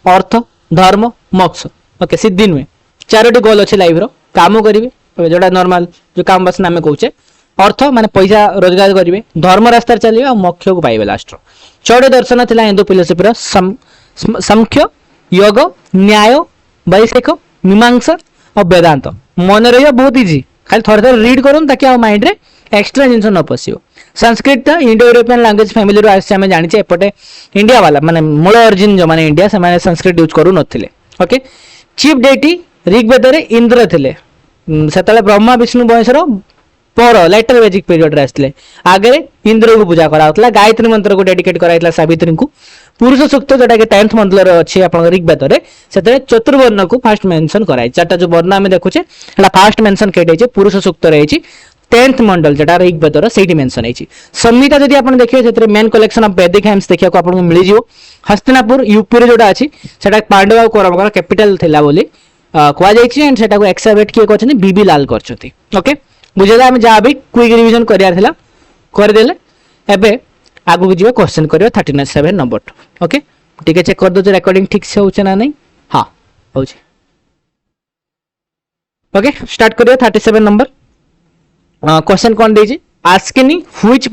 अर्थ धर्म मोक्ष ओके सिद्धि नुए चारोटी गोल अछि लाइफ रो काम करिवे जोडा नॉर्मल जो काम बस नामे कहूचे अर्थ माने पैसा रोजगार करिवे धर्म रास्ता चलिवे और मोक्ष को पाइबे लास्ट रो चौड़े दर्शन थिला हिंदू फिलोसफी रो संख्य योग न्याय वैशेषिक मीमांसा और वेदांत मन रहियो बहुत इजी खाली थोड़े थोड़े रीड करूँ ताकि आ माइंड रे एक्स्ट्रा जिंस न पसियो संस्कृत तो इंडो यूरोपियन लैंग्वेज फैमिली रो आसे हमें जानिचे एपटे इंडिया वाला माने मूल ओरिजिन जो माने इंडिया से माने संस्कृत यूज करू नथिले ओके चीफ डेटी ऋग्वेद रे इंद्र थिले सेतले ब्रह्मा विष्णु वंश रो पर लेटर वैदिक पीरियड रे आस्ले आगे इंद्र को पूजा कराउतला गायत्री मंत्र को डेडिकेट कराइतला सावित्री को पुरुष सूक्त जोटा के 10th मंडल रे अछि आपन ऋग्वेद रे सेतरे चतुर्वर्ण को फर्स्ट मेंशन कराइ चारटा जो वर्ण हमें देखुचे हला फर्स्ट मेंशन केटे छै पुरुष सूक्त रे अछि 10th मंडल जोटा ऋग्वेद रे सेठी मेंशन अछि संहिता जदि आपन देखियो सेतरे मेन कलेक्शन ऑफ वैदिक हेम्स देखिया को आपन को मिलि जिवो हस्तिनापुर यूपी रे जोटा अछि सेटा पांडव और कौरव का कैपिटल थिला बोली कोआ जाय छी एंड सेटा को एक्सकवेट किए कोछनी बीबी लाल करछथि ओके बुझेला हम जा भी क्विक रिवीजन करिया थिला कर देले एबे आगु जीव क्वेश्चन करियो 37 नंबर ओके ठीक चेक कर दो रिकॉर्डिंग ठीक से होचे ना नहीं हां होचे ओके स्टार्ट करियो 37 नंबर क्वेश्चन कोन देजी Askini which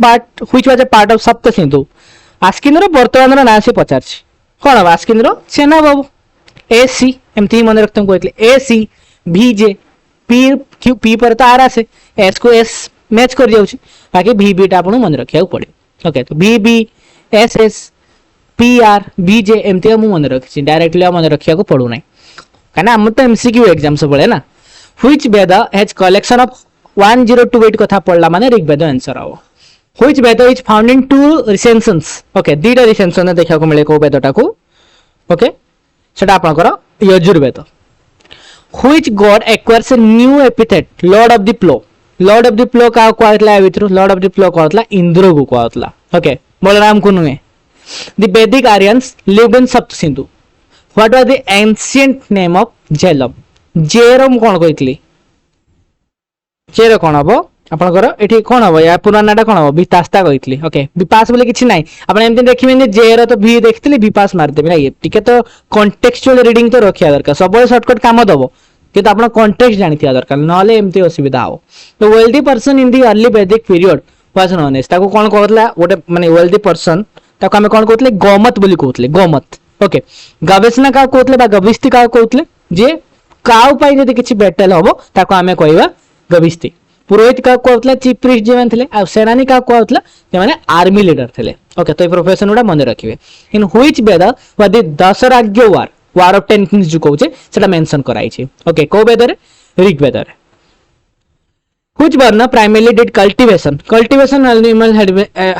was a part of Sapta Sindhu आस्किनी रो वर्तमान रो ना से पचार छी कोन आस्किनी रो सेना बाबू एसी एमती मन रखतम कोइतले एसी भीजे पी क्यू पी पर तो आर आसे एस को एस मैच कर जाउची बाकी भी बी टा आपन मन रखिया पड़े ओके तो B B S S P R B J एमती हम मन रखी डायरेक्टली मन रखिया को पड़ू नहीं कहना हम तो एमसीक्यू एग्जाम सब पड़े ना which Veda has collection of 1028 कथा पढ़ला माने ऋग्वेद आंसर आओ which Veda is found in two recensions okay दीटा रिसेंशन देखा को मिले को वेदटा को ओके सेटा आपन करो Yajurveda which god acquires a new epithet lord of the plough का कहतला विथ्रु लॉर्ड ऑफ द प्लो कहतला इंद्र को कहतला ओके बलराम को नुए the Vedic Aryans lived in Sapta Sindhu what was the ancient name of Jhelum जेरो मु कोन कहितली जेरो कोन हबो आपनकर एठी कोन हबो या पूरा नाटा कोन हबो विपास्ता कहितली ओके विपास बोले किछि नाही आपण एमते देखिबे जेरो तो भी देखतली विपास मार देबे ना ये टिके तो कॉन्टेक्चुअल रीडिंग तो रखिया दरकार सब शॉर्टकट काम दबो कि आपण कॉन्टेक्स्ट जानिथिया दरकार नले एमते असुविधा हो तो wealthy person in the early वैदिक पीरियड वाज नोन एज ताको कोन कहतला ओटे माने वेल्दी पर्सन ताको हमें कोन कहतले गोमत बोली कहतले गोमत ओके गवेषणा का कहतले बा गविस्ती का कहतले जे काउ पाई जदी किछि बैटल होबो ताको हमें कहबा गविस्ती पुरोहित का कहतला चीफ प्रीस्ट जे मान थिले आ सेनानी का कहतला जे माने आर्मी लीडर थिले ओके तो प्रोफेशन उडा मन रखिबे इन व्हिच वेद वा द दशराज्य वार ऑफ 10 किंग्स जो कहउचे सेटा मेंशन कराई छै ओके को वेद रे ऋग वेद रे व्हिच वर्ण primarily did cultivation animal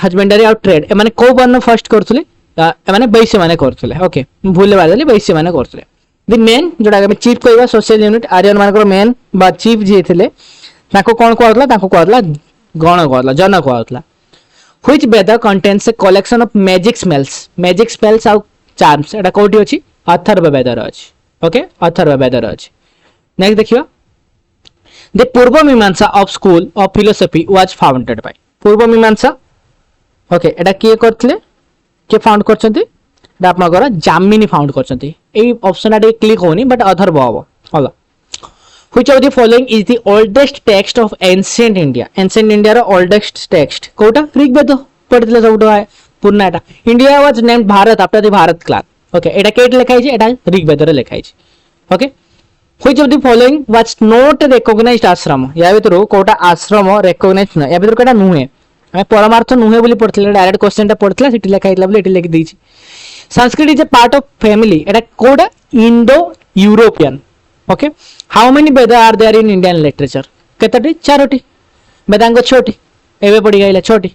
husbandry और ट्रेड ए माने को वर्ण फर्स्ट करथले ए माने वैश्य माने करथले ओके भूले बादले वैश्य माने करथले द मेन जोडा हम चीफ कहबा सोशल यूनिट आर्यन मानकर मेन बा चीफ जे थिले ताको कोन कहतला ताको कहतला गण कहतला जन कहतला which Veda contains a collection of magic spells और चार्म्स एटा कोठी अछि अथर्व वेद रे अछि ओके अथर्व वेद रे अछि नेक्स्ट देखिबा द पूर्व मीमांसा of school of philosophy was founded by पूर्व मीमांसा ओके एटा के करथले के फाउंड करछंती एटा आपनकर जामिनी found करछंती A option Ade click होनी बट अथर्व हबो होला Which of the following is the oldest text of ancient India? Ancient India row oldest text Kota Rigveda पढ़ितले सबटो है पुरनाटा India was named Bharat after the Bharat class okay Etah cat लिखाई छै एटा ऋग्वेद रे लिखाई छै okay Which of the following was not recognized आश्रम या भीतर कोटा आश्रम recognized न या भीतर कोटा नुहे हम परमार्थ नुहे बोली पढ़ितले डायरेक्ट क्वेश्चन टा पढ़ितला सिटी लिखाइतला बोली एटी लिखि दै छी Sanskrit is a part of family एटा कोटा Indo European okay how many Veda are there in Indian literature केतटी चारोटी वेदांग छोटी एबे पड़ी गइला छोटी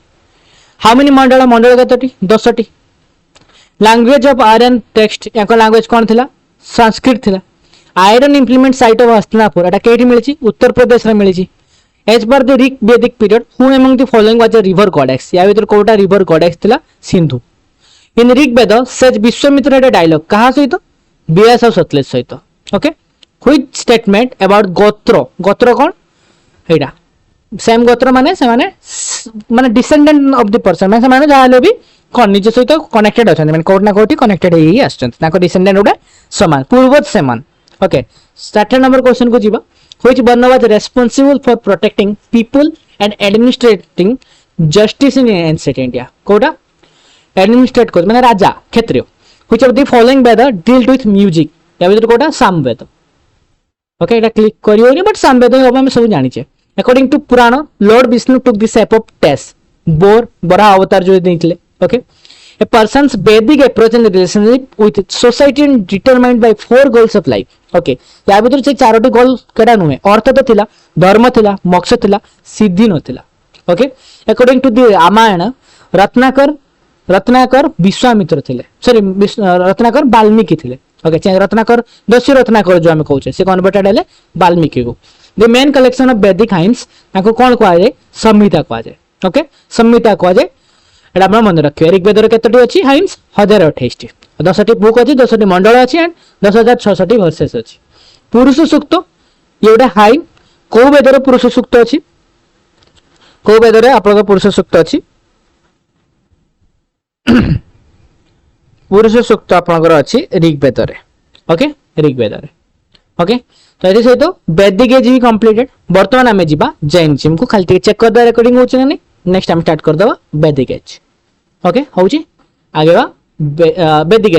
हाउ मेनी मंडल केतटी 10टी लैंग्वेज ऑफ आयरन टेक्स्ट याको लैंग्वेज कोन थिला संस्कृत थिला iron implement site of Hastinapur एटा केठी मिलिछि उत्तर प्रदेश रे मिलिछि as per the Rig Vedic period who among the following was a river goddess या भीतर कोटा रिवर गॉडेस थिला सिंधु इन ऋग वेद सेज विश्वामित्र एटा डायलॉग कहा सहित व्यास और सतलेज सहित ओके Which statement about गोत्र कौन एटा सेम गोत्र माने से माने डिसेंडेंट ऑफ द पर्सन माने से माने जाले भी कोन निज सहित कनेक्टेड अछन माने कोट ना कोटी कनेक्टेड हेई आछन ताको डिसेंडेंट उडा समान पूर्वज समान ओके स्टार्टर नंबर क्वेश्चन को जीवा which one was responsible for protecting people and administrating justice in ancient India कोटा एडमिनिस्ट्रेट को माने राजा क्षत्रिय which of the following Veda dealt with music या भीतर कोटा सामवेद ओके एटा क्लिक करियोनी बट सामवेद हम हम सब जानि छे according to Purana lord Vishnu took the shape of टेस बड़ा अवतार जो देथिले okay a person's Vedic approach in relationship with society and determined by 4 goals of life okay या भीतर से चारोटी गोल केडा नुहे अर्थ तो थिला धर्म थिला मोक्ष थिला सिद्धि नथिला okay according to the Ramayana Ratnakar Vishwamitra थिले सॉरी रत्नाकर वाल्मीकि थिले ओके रत्नाकर दस्यु रत्नाकर जो हम कहउछे से कन्वर्टेड हेले वाल्मीकि को द मेन कलेक्शन ऑफ वैदिक हाइम्स ताको कोन कहआ जाय संहिता कहआ जाय ओके संहिता कहआ जाय एटा हम मन रखियो ऋग्वेद रे केतटी अछि हाइम्स 1028 10टी बुक अछि 10टी मंडल अछि एंड 10660 वर्सेस अछि पुरुष सूक्त एटा हाइम को वेद रे पुरुष सूक्त अछि को वेद रे आपन पुरुष सूक्त अछि पुरुष सूक्त आपनकर अछि ऋग्वेद रे ओके ऋग्वेद रे ओके तो एथि सहित वैदिक एज भी कंप्लीटेड वर्तमान हमें जीवा जैनिज्म को खाली चेक कर दे रिकॉर्डिंग होछ नै नेक्स्ट हम स्टार्ट कर दबा वैदिक एज ओके होची आगे बा वैदिक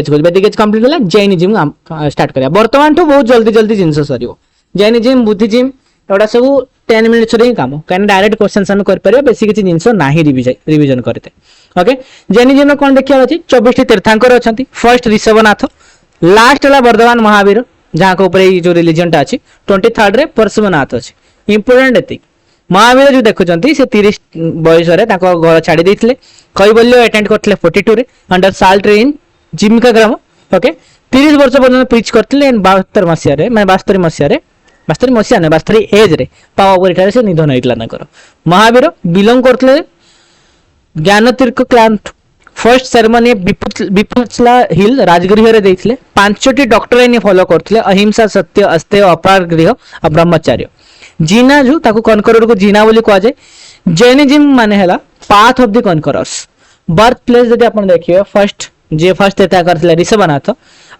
एज कंप्लीट होला जैनिज्म हम स्टार्ट करिया वर्तमान तो बहुत जल्दी जल्दी जिंस सरियो जैनिज्म बुद्धिज्म एटा सब 10 मिनिट्स रे काम कान डायरेक्ट क्वेश्चन सन कर परियो बेसी किछि जिंस नाही रिवीजन करते ओके जैनिज्म कोन देखिया अछि 24 टी तीर्थंकर अछंती फर्स्ट ऋषभनाथ लास्ट ला वर्धमान महावीर जहां को ऊपर जो रिलीजन टा अछि 23rd रे परशुनाथ अछि इंपोर्टेंट एति महावीर जो देखुचंती से 30 बयस रे ताको घर छाडी दैथिले कैवल्य अटेंड करथिले 42 रे अंडर साल्ट रे इन जिमिका ग्राम ओके 30 वर्ष पर्यंत प्रीच करथिले एंड 72 मसिया रे माने 72 मसिया रे 72 मसिया ने 72 एज रे पावा परिठारे से निधन होइतला ना करो महावीर बिलोंग करथिले ज्ञानतीर्थ क्लान फर्स्ट सेरेमनी विपुला हिल राजगृह रे देइथिले 5टी डॉक्टराइन फॉलो करथिले अहिंसा सत्य अस्तेय अपारगृह और ब्रह्मचर्य जीना जो ताको कनकरर को जीना बोली कह जाए जैनिज्म माने हला path of the conquerors birth place जदि आपण देखिए फर्स्ट तीर्था करथिले ऋषभनाथ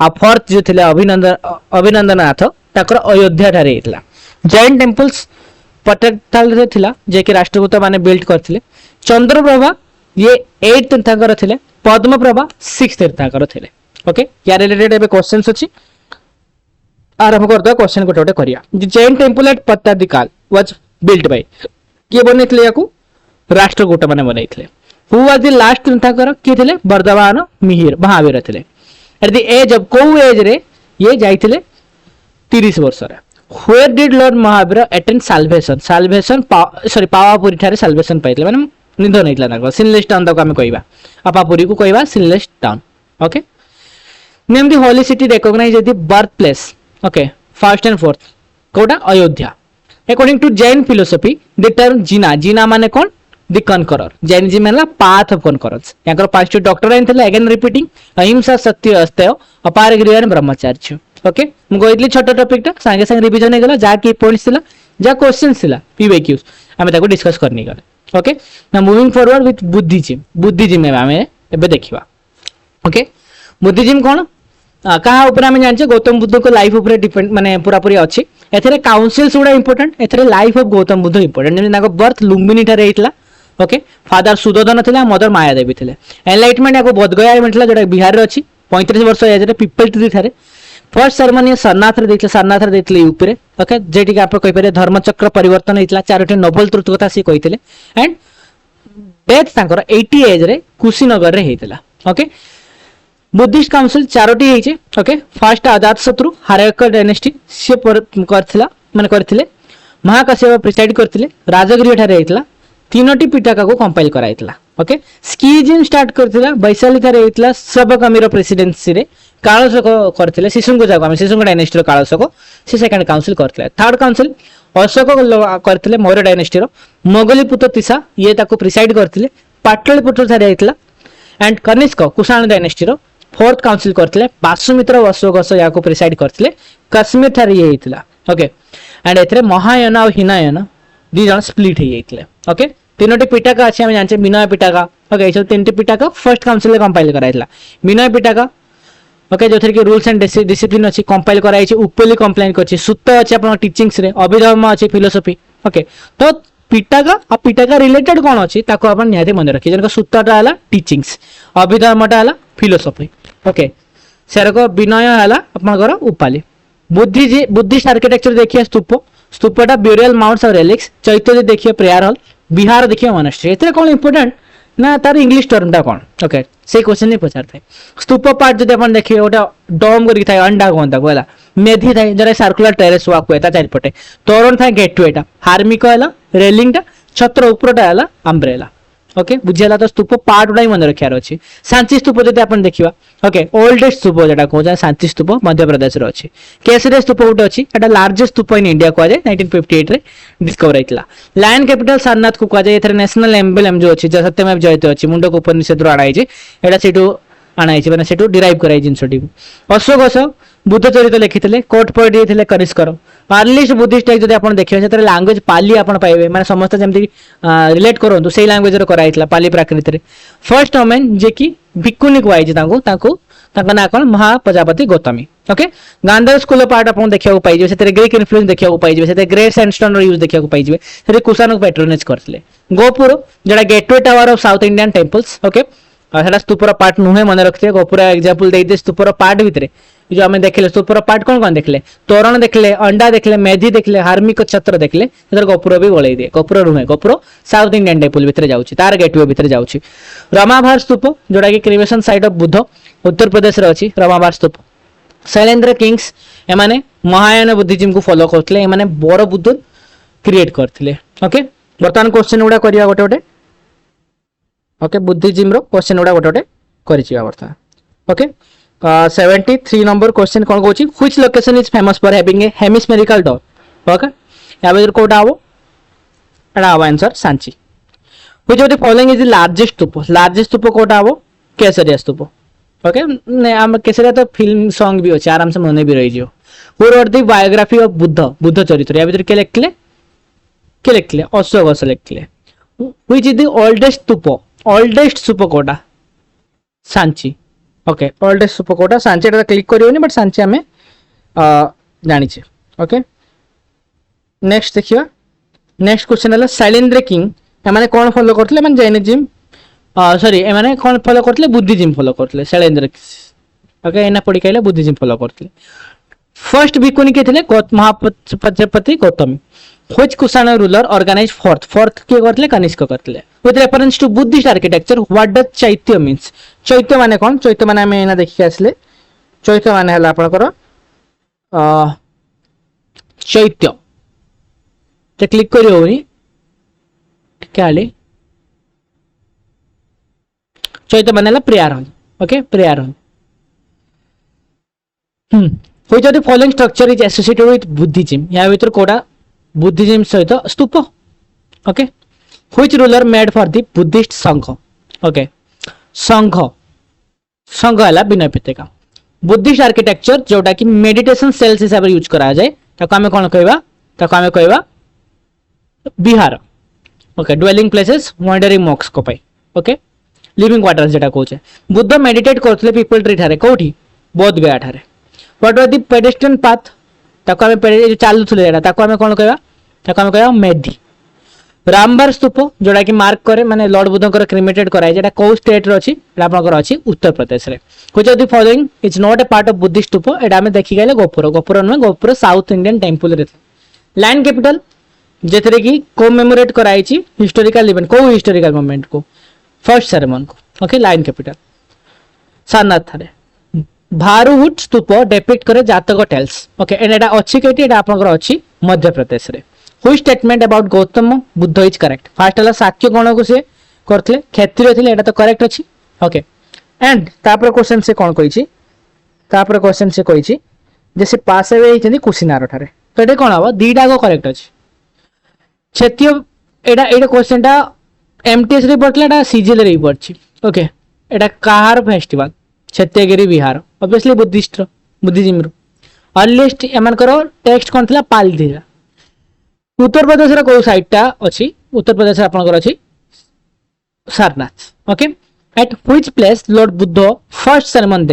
आ फोर्थ जो थिले अभिनंदननाथ ताकर अयोध्या ठारे हेतला जैन टेम्पल्स पटकथाल रे थिला जे कि राष्ट्रकूट माने बिल्ड करथिले चंद्रप्रभा ये 8 तीर्थाकर थिले पद्मप्रभा 6 तीर्थाकर थिले ओके या रिलेटेड एबे क्वेश्चंस अछि आरंभ करदा क्वेश्चन गोटे गोटे करिया Jain temple at Pattadakal was built by के बनेथिले याकू राष्ट्रकूट माने बनेथिले who was the last tirthankara के थिले वर्धमान मिहिर महावीर थिले एट द एज ऑफ को एज रे ये जाइथिले 30 वर्ष रे where did lord Mahavir attend salvation Pawapuri ठारे salvation पाइले माने निधन हेतला ना सिनलेस टाउन तक हम कहबा अपापुरी को कहबा sinless town okay name the holy city recognise the birth place okay first and fourth कोडा Ayodhya according to Jain philosophy the term Jina माने कोन द कनकरर जैनिज्म मेला पाथ ऑफ कनकरर्स याकर 5टी डॉक्टर आइन थिले अगेन रिपीटिंग अहिंसा सत्य अस्तेय अपारगृह एंड ब्रह्मचर्य ओके मु कहली छोट टॉपिक ता संगे संगे रिवीजन हे गेला जा की पॉइंट्स थिला जा क्वेश्चंस थिला पीवाईक्यूज हमें ताको डिस्कस करनी गले ओके ना मूविंग फॉरवर्ड विथ बुद्धिजिम हमें एबे देखिबा ओके बुद्धिजिम कोन कहा ऊपर हमें जानछे गौतम बुद्ध को लाइफ ऊपर डिपेंड माने पूरा पूरी अछि एथरे काउंसिल्स उडा इंपोर्टेंट एथरे life of Gautam Buddha important जेना नाको बर्थ लुम्बिनी ठारे हेतला ओके फादर सुदोधन थिला मदर माया देवी थिले एनलाइटमेंट याको बोधगया मिटला जोडा बिहार रे अछि 35 वर्ष एज रे पीपल ट्री ठारे फर्स्ट सेरेमनी सरनाथ रे देथिले यूपी रे ओके जेटी आप कहि पारे धर्मचक्र परिवर्तन हेतला 4टी नोबेल ट्रुथ कथा सी कहिथिले एंड डेथ तांकर 80 एज रे कुशीनगर रे हेतला ओके बुद्धिस्ट काउंसिल 4टी हेचे ओके फर्स्ट अजात शत्रु हर्यक डायनेस्टी से करथिला माने करथिले महाकाश्यप प्रिसाइड करथिले राजगृह ठारे हेतला 3टी पिटाका को कंपाइल कराइतला ओके स्कीजिम स्टार्ट करथिला वैशाली ठारे हेतला सबकमीर प्रेसिडेंसी रे कालशोक करथिले शिशुंग जाको हम शिशुंग डायनेस्टी रो कालशोक से सेकंड काउंसिल करथिले थर्ड काउंसिल अशोक करथिले मौर्य डायनेस्टी रो मोगलीपुत्र तिसा ये ताको प्रिसाइड करथिले पाटलिपुत्र ठारे हेतला एंड कनिष्क कुषाण डायनेस्टी रो फोर्थ काउंसिल करथिले वासुमित्र अशोक याको प्रिसाइड करथिले कश्मीर ठारे ये हेतला ओके एंड एथरे महायान और हिनायान दी जण स्प्लिट हे हेतले ओके 3टी पिटाका अछि हम जानछे विनय पिटाका ओके सो 3टी पिटाका फर्स्ट काउंसिल कंपाइल कराइतला विनय पिटाका ओके जो थर के रूल्स एंड डिसिप्लिन अछि कंपाइल कराइ छै उपली कंप्लेंट करछि सुत्त अछि अपन टीचिंग्स रे अभिधर्म अछि फिलोसफी ओके तो पिटाका रिलेटेड कोन अछि ताको अपन निहाते मन रखि जन सुत्तटा हला टीचिंग्स अभिधर्मटा हला फिलोसफी ओके सेरको विनय हला अपन घर उपाली बुद्धिस्ट आर्किटेक्चर देखिए स्तूपटा ब्यूरियल माउंट्स और रेलिक्स चैत्य देखिए प्रेयर हॉल बिहार देखिए मोनास्ट्री एतरे कोन इंपोर्टेंट ना तार इंग्लिश टर्मटा कोन ओके से क्वेश्चन नहीं पचारते स्तूप पार्ट जदि अपन देखिए ओटा डोम करी थाए अंडा कोनता कोला मेधी थाए जरा सर्कुलर टेरेस वाक होता चारिपटे तोरण थाए गेटवे एटा हार्मिक हला रेलिंगटा छत्र ऊपरटा हला अम्ब्रेला ओके बुझियाला तो स्तूप पार्ट उडा ही मन रखियार अछि सांची स्तूप जदि अपन देखिबा ओके ओल्डेस्ट स्तूप जेटा को जा सांची स्तूप मध्य प्रदेश रो अछि केसरे स्तूप उटे अछि एटा लार्जेस्ट स्तूप इन इंडिया को जाय 1958 रे डिस्कवर आइतला लायन कैपिटल सारनाथ को जाय एथरे नेशनल एम्बलम जो अछि सत्यमेव जयते अछि मुंड को उपनिषद रो आणाई छै एटा सेटू आणाई छै माने सेटू डिराइव कराई जिंसटी अशोक बुद्ध चरित्र लिखिथिले कोट पोएट दिथिले कनिष्कर अर्लीस्ट बुद्धिस्ट टेक्स्ट जदि आपण देखिबे सेतरे लैंग्वेज पाली आपण पाइबे माने समस्त जेमति रिलेट करंतु सेही लैंग्वेज रो कराइतला पाली प्राकृत रे फर्स्ट वुमेन जे कि भिक्खुनी को तांको तांका ना कोन Mahaprajapati Gautami okay Gandhara school part आपण देखिया पाइ जे सेतरे ग्रीक इन्फ्लुएंस देखिया पाइ जे सेतरे ग्रेट सैंडस्टोन रो यूज देखिया पाइ जे सेतरे कुषाण को पैट्रोनेज करथिले गोपुर जेडा gateway tower of South Indian temples okay सेटा स्तूपर पार्ट नुहे मन रखते गोपुर एग्जांपल दे दे स्तूपर पार्ट भितरे जो हमें देखले स्तूपर पार्ट कोन देखले तोरण देखले अंडा देखले मेधी देखले हार्मिक छत्र देखले इधर गोपुर भी बोलै दिए गोपुर रुहे गोपुर साउथ इंडियन टेंपल भितरे जाउची तार गेटवे भितरे जाउची रमाभार स्तूप जोडा कि क्रिएशन साइट ऑफ बुद्ध उत्तर प्रदेश रे अछि रमाभार स्तूप शैलेंद्र किंग्स एमाने महायान बुद्धिज्म को फॉलो करथले एमाने बड़ बुद्ध क्रिएट करथले ओके वर्तमान क्वेश्चन उडा करिया गोटे गोटे ओके बुद्धिज्म रो क्वेश्चन उडा गोटे गोटे करिचिया वर्तमान okay 73 number question cone Kochi which location is famous for having a hemispherical door okay या बेर कोटा आबो एडा आबो answer Sanchi which of the following is the largest स्तूप कोटा आबो केसरिया स्तूप ओके आम केसरिया तो फिल्म सॉन्ग भी अच्छे आराम से मन भी रही who wrote the biography of Buddha Charitra या भीतर के लिखले अशोक घोष लिखले which is the oldest stupa कोटा सांची ओके ओल्डेस्ट स्तूप कोटा सांची एटा क्लिक करियोनी बट सांची हमें जानिछे ओके नेक्स्ट देखियो नेक्स्ट क्वेश्चन है शैलेंद्र किंग एमाने कोन फॉलो करथले माने जैनिज्म सॉरी एमाने कोन फॉलो करथले बुद्धिज्म फॉलो करथले शैलेंद्र ओके एना पढी कहले बुद्धिज्म फॉलो करथले फर्स्ट भिक्षुनी के थिले Mahaprajapati Gautami which Kushan ruler organise fourth के करथले कनिष्क करथले with reference to Buddhist architecture what does chaitya means chaitya माने कोन चैत्य माने हमें एना देखि आसले चैत्य माने हला आपनकर चैत्य ते क्लिक करियो होनी क्या चैत्य माने prayer okay prayer which of the following structure is associated with Buddhism या भीतर कोडा बुद्धिज्म सहित stupa okay which ruler made for the Buddhist sangha okay sangha है विनय पिटका बुद्धिस्ट आर्किटेक्चर जोटा कि मेडिटेशन सेल्स हिसाब यूज करा जाए ताको हमें कोन कहबा vihar okay dwelling places wandering monks को पाई ओके लिविंग क्वार्टर्स जेटा कहूचे बुद्ध मेडिटेट करथले पीपल ट्री ठारे कोठी बोध गया ठारे what was the pedestrian path ताको हमें चालुथले जेटा ताको हमें कोन कहबा मेधी रामबार स्तूप जोटा कि मार्क करे माने लॉर्ड बुद्धकर क्रिमेटेड कराय जेटा को स्टेट रे अछि आपनकर अछि उत्तर प्रदेश रे which of the following is not a part of Buddhist stupa एटा हमें देखि गले गोपुर साउथ इंडियन टेंपल रे लैंड कैपिटल जेथरे कि कोमेमोरेट कराई छी हिस्टोरिकल इवेंट को हिस्टोरिकल मोमेंट को फर्स्ट सेरेमनी को ओके लाइन कैपिटल सारनाथ थारे भारुहुट स्तूप डेपिक्ट करे जातक टेल्स ओके एटा अछि केटी एटा आपनकर अछि मध्य प्रदेश रे which statement about Gautam Buddha is correct first हला साक्य गण को से करथले क्षत्रिय थिले एटा तो करेक्ट अछि ओके एंड तापर क्वेश्चन से कोन कहि छी तापर क्वेश्चन से कहि छी जे से पास हे हिचंदी कुसिनार ठारे तो एटा कोन हबो दीटा को करेक्ट अछि क्षत्रिय एटा क्वेश्चन टा एमटीएस रे पड़तला एटा सीजीएल रे पड़छि ओके एटा कहार फेस्टिवल क्षत्रियगिरी बिहार ऑब्वियसली बुद्धिज्म रो अर्लीस्ट एमन करो टेक्स्ट कोन थिला पाल थिला उत्तर प्रदेश रे को साइटटा अछि उत्तर प्रदेश रे आपनकर अछि Sarnath okay at which place Lord Buddha first ceremony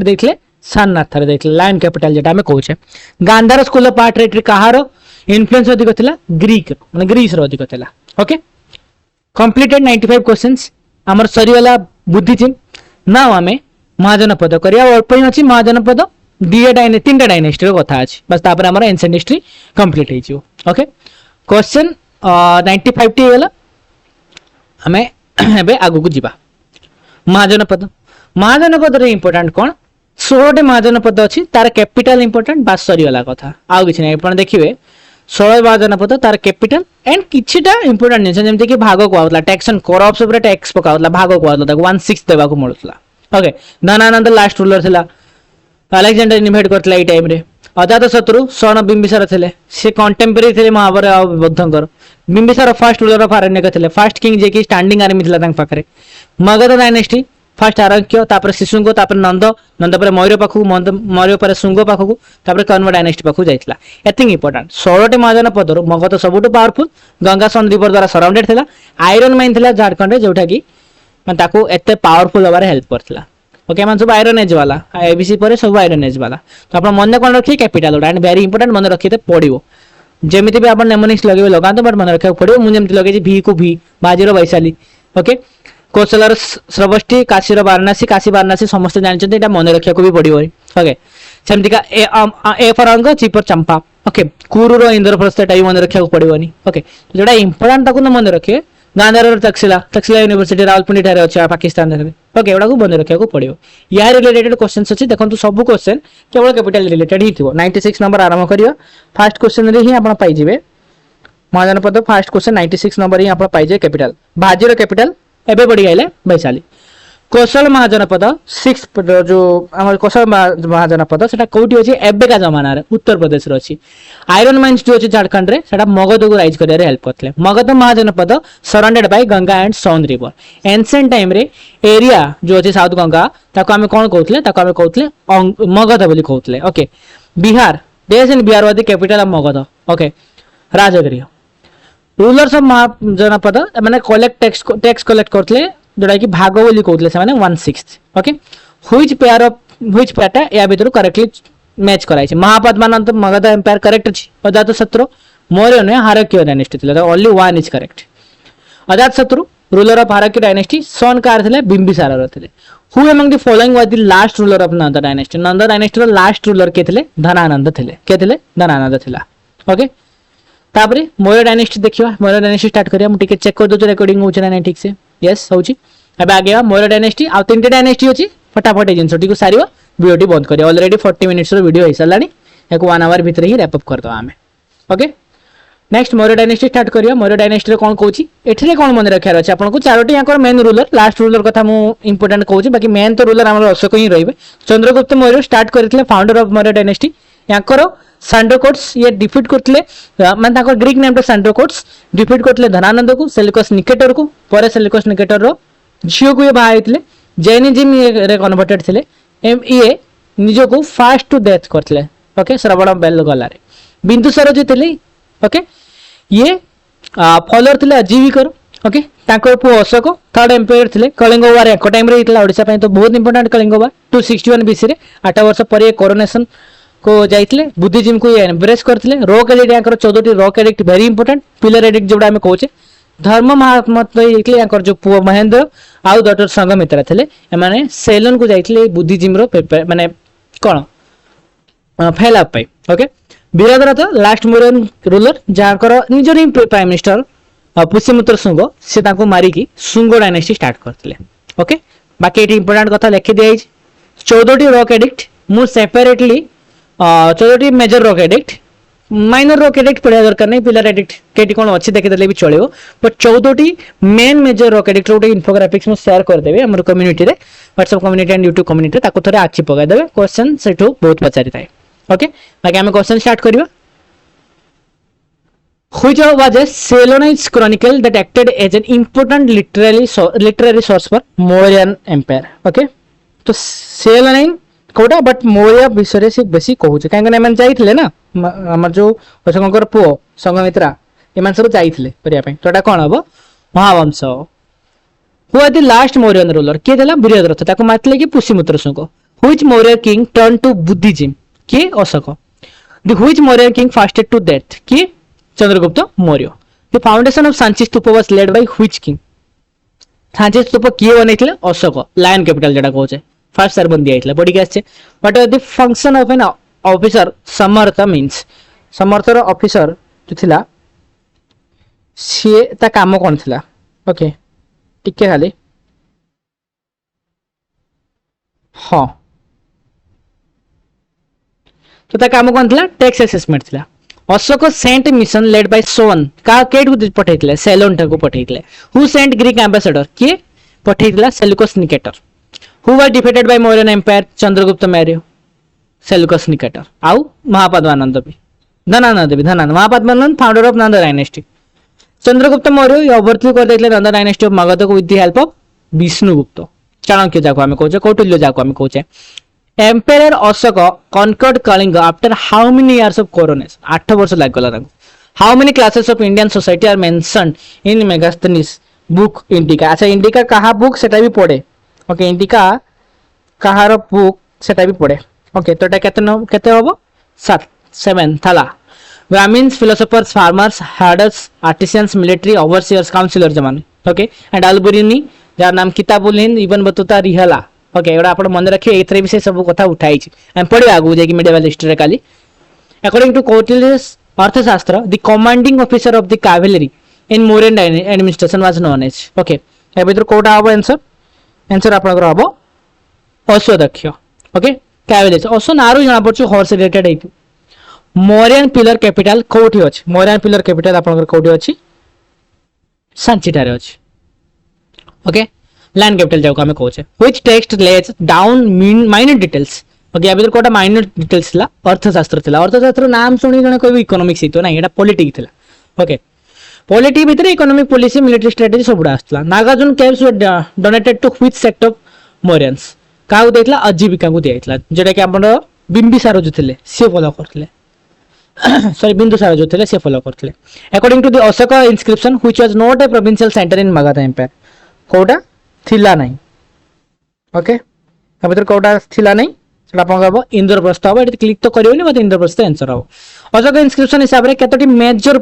देखले सारनाथ थारे देखले लाइन कैपिटल जेटा हमें कहूचे गांधार स्कूल ऑफ आर्ट रे कहार इन्फ्लुएंस अधिक थिला ग्रीक माने ग्रीस रो अधिक थिला ओके कंप्लीटेड 95 क्वेश्चंस हमर सरीवाला बुद्धिज्म नाउ हमें महाजनपद करिया अल्प ही अछि महाजनपद तीन डायनेस्टी रो कथा अछि बस तापर हमर एंशिएंट हिस्ट्री कंप्लीट हे जियो ओके क्वेश्चन 95 टी गेला हमें एबे आगु को जिबा महाजनपद रे इंपोर्टेंट कोन 16 टे महाजनपद अछि तार कैपिटल इंपोर्टेंट बास सरीवाला कथा आ किछ नै आपण देखिबे 16 महाजनपद तार कैपिटल एंड किछटा इंपोर्टेंट नै जेमते कि भाग को आवला टैक्स एंड करप्स ऊपर टैक्स पकावला भाग को आवला 1/6 देबा को मळुतला ओके धनानंद लास्ट रूलर थिला अलेक्जेंडर इन्वाइट करथला ए टाइम रे अजातशत्रु सन बिंबिसार थिले से कंटेम्पररी थिले महाभारत बुद्धंकर Bimbisara first ruler of Haryanka थिले फर्स्ट किंग जे कि स्टैंडिंग आर्मी थिला तांग पाखरे मगध डायनेस्टी फर्स्ट आरण्यक तापर शिशुंग तापर नंद पर मयूर पाखु मयूर पर शुंग पाखु तापर कन्व डायनेस्टी पाखु जाइतला एथिंग इंपोर्टेंट 16 टे महाजन पदर मगध सबुटु पावरफुल गंगा सन रिवर द्वारा सराउंडेड थिला आयरन माइन थिला झारखंड रे जोटा कि मन ताको एते पावरफुल होबार हेल्प करथिला ओके मन सब आयरन एज वाला एबीसी पर सब आयरन एज वाला तो आपण मन कोन रखी कैपिटल एंड वेरी इंपोर्टेंट मन रखिते पड़िबो जेमिति भी आपण नेमोनिक्स लगेबे लगातो बट मन रखा पड़िबो मु जेमिति लगे भी को भी बाजीरो वैशाली ओके कोसलर श्रवष्टि काशीर वाराणसी काशी वाराणसी समस्त जानछन एटा मन रखिया को भी पड़िबो ओके सेमिति का ए फॉर अंग ची पर चंपा ओके कुरुरो इंद्रप्रस्थ एटा मन रखिया को पड़िबोनी ओके तो जेटा इंपोर्टेंट ताको न मन रखे गांधार तक्षशिला यूनिवर्सिटी रावलपिंडी ठारे अछि पाकिस्तान रे ओके एडा को बंद रखिया को पड़िबो या रिलेटेड क्वेश्चंस अछि देखंतु सब क्वेश्चन केवल कैपिटल रिलेटेड ही थिबो 96 नंबर आरंभ करियो फर्स्ट क्वेश्चन रे ही आपण पाई जिवे महाजनपद फर्स्ट क्वेश्चन 96 नंबर ही आपण पाई जे कैपिटल बाजीर कैपिटल एबे बढ़ी आइले वैशाली कौशल महाजनपद 6 जो आम कौशल महाजनपद से कौटी अच्छे एବେका जमाना उत्तर प्रदेश अच्छी आयरन माइन्स जो अच्छे झारखंड में से मगध को राइज कर हेल्प करते Magadha Mahajanapada surrounded by Ganga and Son river ancient time रे एरिया जो अच्छे साउथ गंगा ताको आमे कौन कहते मगध बोली कहते ओके बिहार देश in Bihar was the capital of Magadha okay Rajgiri rulers of Mahajanapada माने कलेक्ट टैक्स कलेक्ट करते जोटा कि भाग बोली कहते से 1/6 ओके व्हिच पेयरटा या भीतर करेक्टली मैच कराई महापद्मानंद मगध एम्पायर करेक्ट अछि अजातशत्रु मौर्य ने हारक्य डायनेस्टी थिला only one is correct Ajatashatru ruler of Haryanka dynasty son कार थिले बिंबिसार थिले who among the following was the last ruler of Nanda dynasty रो लास्ट रूलर के थिले धनानंद थिले के थिले धनानंद थिला ओके तापरे मौर्य डायनेस्टी देखिबा मौर्य डायनेस्टी स्टार्ट करिया मु टिके चेक कर दो रिकॉर्डिंग होछ ना ठीक से यस होची अब आगे मौर्य डायनेस्टी आ तीनटे डायनेस्टी अछि फटाफट जिनसटी को सारियो वीडियोटी बंद करिया ऑलरेडी 40 मिनिट्स रो वीडियो हिसालानी एक 1 आवर भीतर ही रैप अप कर दो आमे okay next Maurya dynasty start करिया मौर्य डायनेस्टी रे कोन कहूची एठरे कोन मन रखियार अछि आपन को चारोटी याकर मेन रूलर लास्ट रूलर कथा मु इंपोर्टेंट कहूची बाकी मेन तो रूलर हमर अशोक ही रहिबे चंद्रगुप्त मौर्य स्टार्ट करथिले फाउंडर ऑफ मौर्य डायनेस्टी याकर सैंड्रोकोट्स ये डिफीट करथिले माने ताकर ग्रीक नेम तो सैंड्रोकोट्स डिफीट करथिले धनानंद को सेल्यूकस निकेटर को परे सेल्यूकस निकेटर रो झियो को ये बाहा हेतले जैनिज्म रे कन्वर्टेड थिले ये निजो को फास्ट टू डेथ करथिले ओके श्रवण बेल गलारे बिंदुसार जे थिले ओके ये फॉलोअर थिले अजीविकर ओके ताकर पु अशोक थर्ड एम्पायर थिले कलिंग वार एक टाइम रे हितला ओडिसा पय तो बहुत इंपोर्टेंट कलिंग वार 261 बीसी रे 8 वर्ष परे कोरोनेशन को जाइतले बुद्धिज्म को एम्ब्रेस करथिले रॉक एडिक्ट याकर 14 टी rock edict very important pillar edict जोडा हमें कहूचे धर्म महात्मत इतले याकर जो पुओ महेंद्र आउ डॉक्टर संगमित्रा थिले माने सेलन को जाइतले बुद्धिज्म रो माने कोन फेल अप पाई ओके वीरद्रथ लास्ट मौर्यन रूलर जाकर निजर प्राइम मिनिस्टर पुष्यमित्र शुंग से ताको मारी की शुंग डायनेस्टी स्टार्ट करथिले ओके बाकी एटी इंपोर्टेंट कथा लिखि दिया 14 टी रॉक एडिक्ट मु सेपरेटली 14 टी major rock edict minor rock edict पढ़िया दरकार नहीं पिलर एडिक्ट केटी कोन अछि देखि देले भी चलियो बट 14 टी मेन मेजर रॉक एडिक्ट रोटे इन्फोग्राफिक्स में शेयर कर देबे हमर कम्युनिटी रे WhatsApp community and YouTube community ताको थरे आछि पगाय देबे क्वेश्चन सेठो बहुत पचारि थाए ओके बाकी हम क्वेश्चन स्टार्ट करियो which was a Ceylonese chronicle that acted as an important literary source for Mauryan empire okay तो सेलोनाइन कोडा बट मौर्य विषय से बेसी कहूचे काहे ने मन जाइथिले ना हमर जो अशोककर पुओ संगमित्रा एमान सब जाइथिले करिया पे तोटा कोन हबो Mahavamsa who are the last Mauryan ruler के देला वीरद्रथ ताको मारथिले कि Pushyamitra Shunga which Maurya king turn to Buddhism के Ashoka the which Maurya king fasted to death के Chandragupta Maurya the foundation of Sanchi stupa was laid by which king Sanchi stupa के बनैथिले अशोक लायन कैपिटल जेटा कहूचे फर्स्ट सरबन दिया इतला बॉडी कैसे what are the function of an officer Samarth means समर्थर officer जो थिला से ता काम कोन थिला ओके टिके खाली हां तो ता काम कोन थिला टैक्स असेसमेंट थिला Ashoka sent mission led by son का केट को पठैथिले सेलोन को पठैथिले हु सेंट ग्रीक एम्बेसडर के पठैथिला Seleucus Nicator Who were defeated by Mauryan Empire? Chandragupta Maurya, Seleucus Nicator. आउ महापद्मानंद भी Dhanananda Mahapadmananda founder of Nanda dynasty Chandragupta Maurya overthrow कर देथिले नंद डायनेस्टी ऑफ मगध को with the help of Vishnugupta Chanakya जाको हमें कहूचे कौटिल्य जाको हमें कहूचे empire Ashoka conquered Kalinga after how many years of coronation 8 वर्ष लाग गला ताको how many classes of Indian society are mentioned in Megasthenes book Indica अच्छा इंडिका कहा बुक सेटा भी पढ़े ओके इंडिका कहार बुक सेटा भी पढ़े ओके तो एटा केते होबो 7 थाला Brahmins philosophers farmers herders artisans military overseers councillor जमान ओके एंड अल्बुरिनी जार नाम Kitab ul Hind Ibn Battuta Rihla okay एडा आपण मन रखिए एथरे विषय सब कथा उठाई छी हम पढ़ी आगु जे कि मेडिवल हिस्ट्री काली according to Kautilya's Arthashastra the commanding officer of the cavalry in Mauryan administration was known as okay ए भीतर कोटा हबो आंसर आपनकर हबो अश्वदक्ष ओके कैवेलरी अश्व नारु जाना पड़छ हॉर्स रिलेटेड है मौर्यन पिलर कैपिटल कोठी अछि मौर्यन पिलर कैपिटल आपनकर कोठी अछि सांची टारे अछि ओके लैंड कैपिटल जाको आमे कहूचे which text lays down minor details okay या भीतर कोटा माइनर डिटेल्स थिला अर्थशास्त्र नाम सुनी जने कोई इकोनॉमिक्स हितो ना एटा पॉलिटिक्स थिला ओके पॉलिटी भीतर इकोनॉमिक पॉलिसी मिलिटरी स्ट्रेटजी सब आसला Nagarjuna caves were donated to which sect of Mauryans काउ देतला अजीविका को दियाइतला जेटा कि हमर बिंबिसार जो थिले से फॉलो करथिले सॉरी बिंदुसार जो थिले से फॉलो करथिले according to the Ashoka inscription which was not a provincial centre in Magadha empire कोडा थिला नहीं ओके अब भीतर कोडा थिला नहीं सेटा अपन कहबो इंद्रप्रस्थ हो एटी क्लिक तो करियोनी मत इंद्रप्रस्थ आंसर हो अशोका इंस्क्रिप्शन हिसाब रे केतोटी मेजर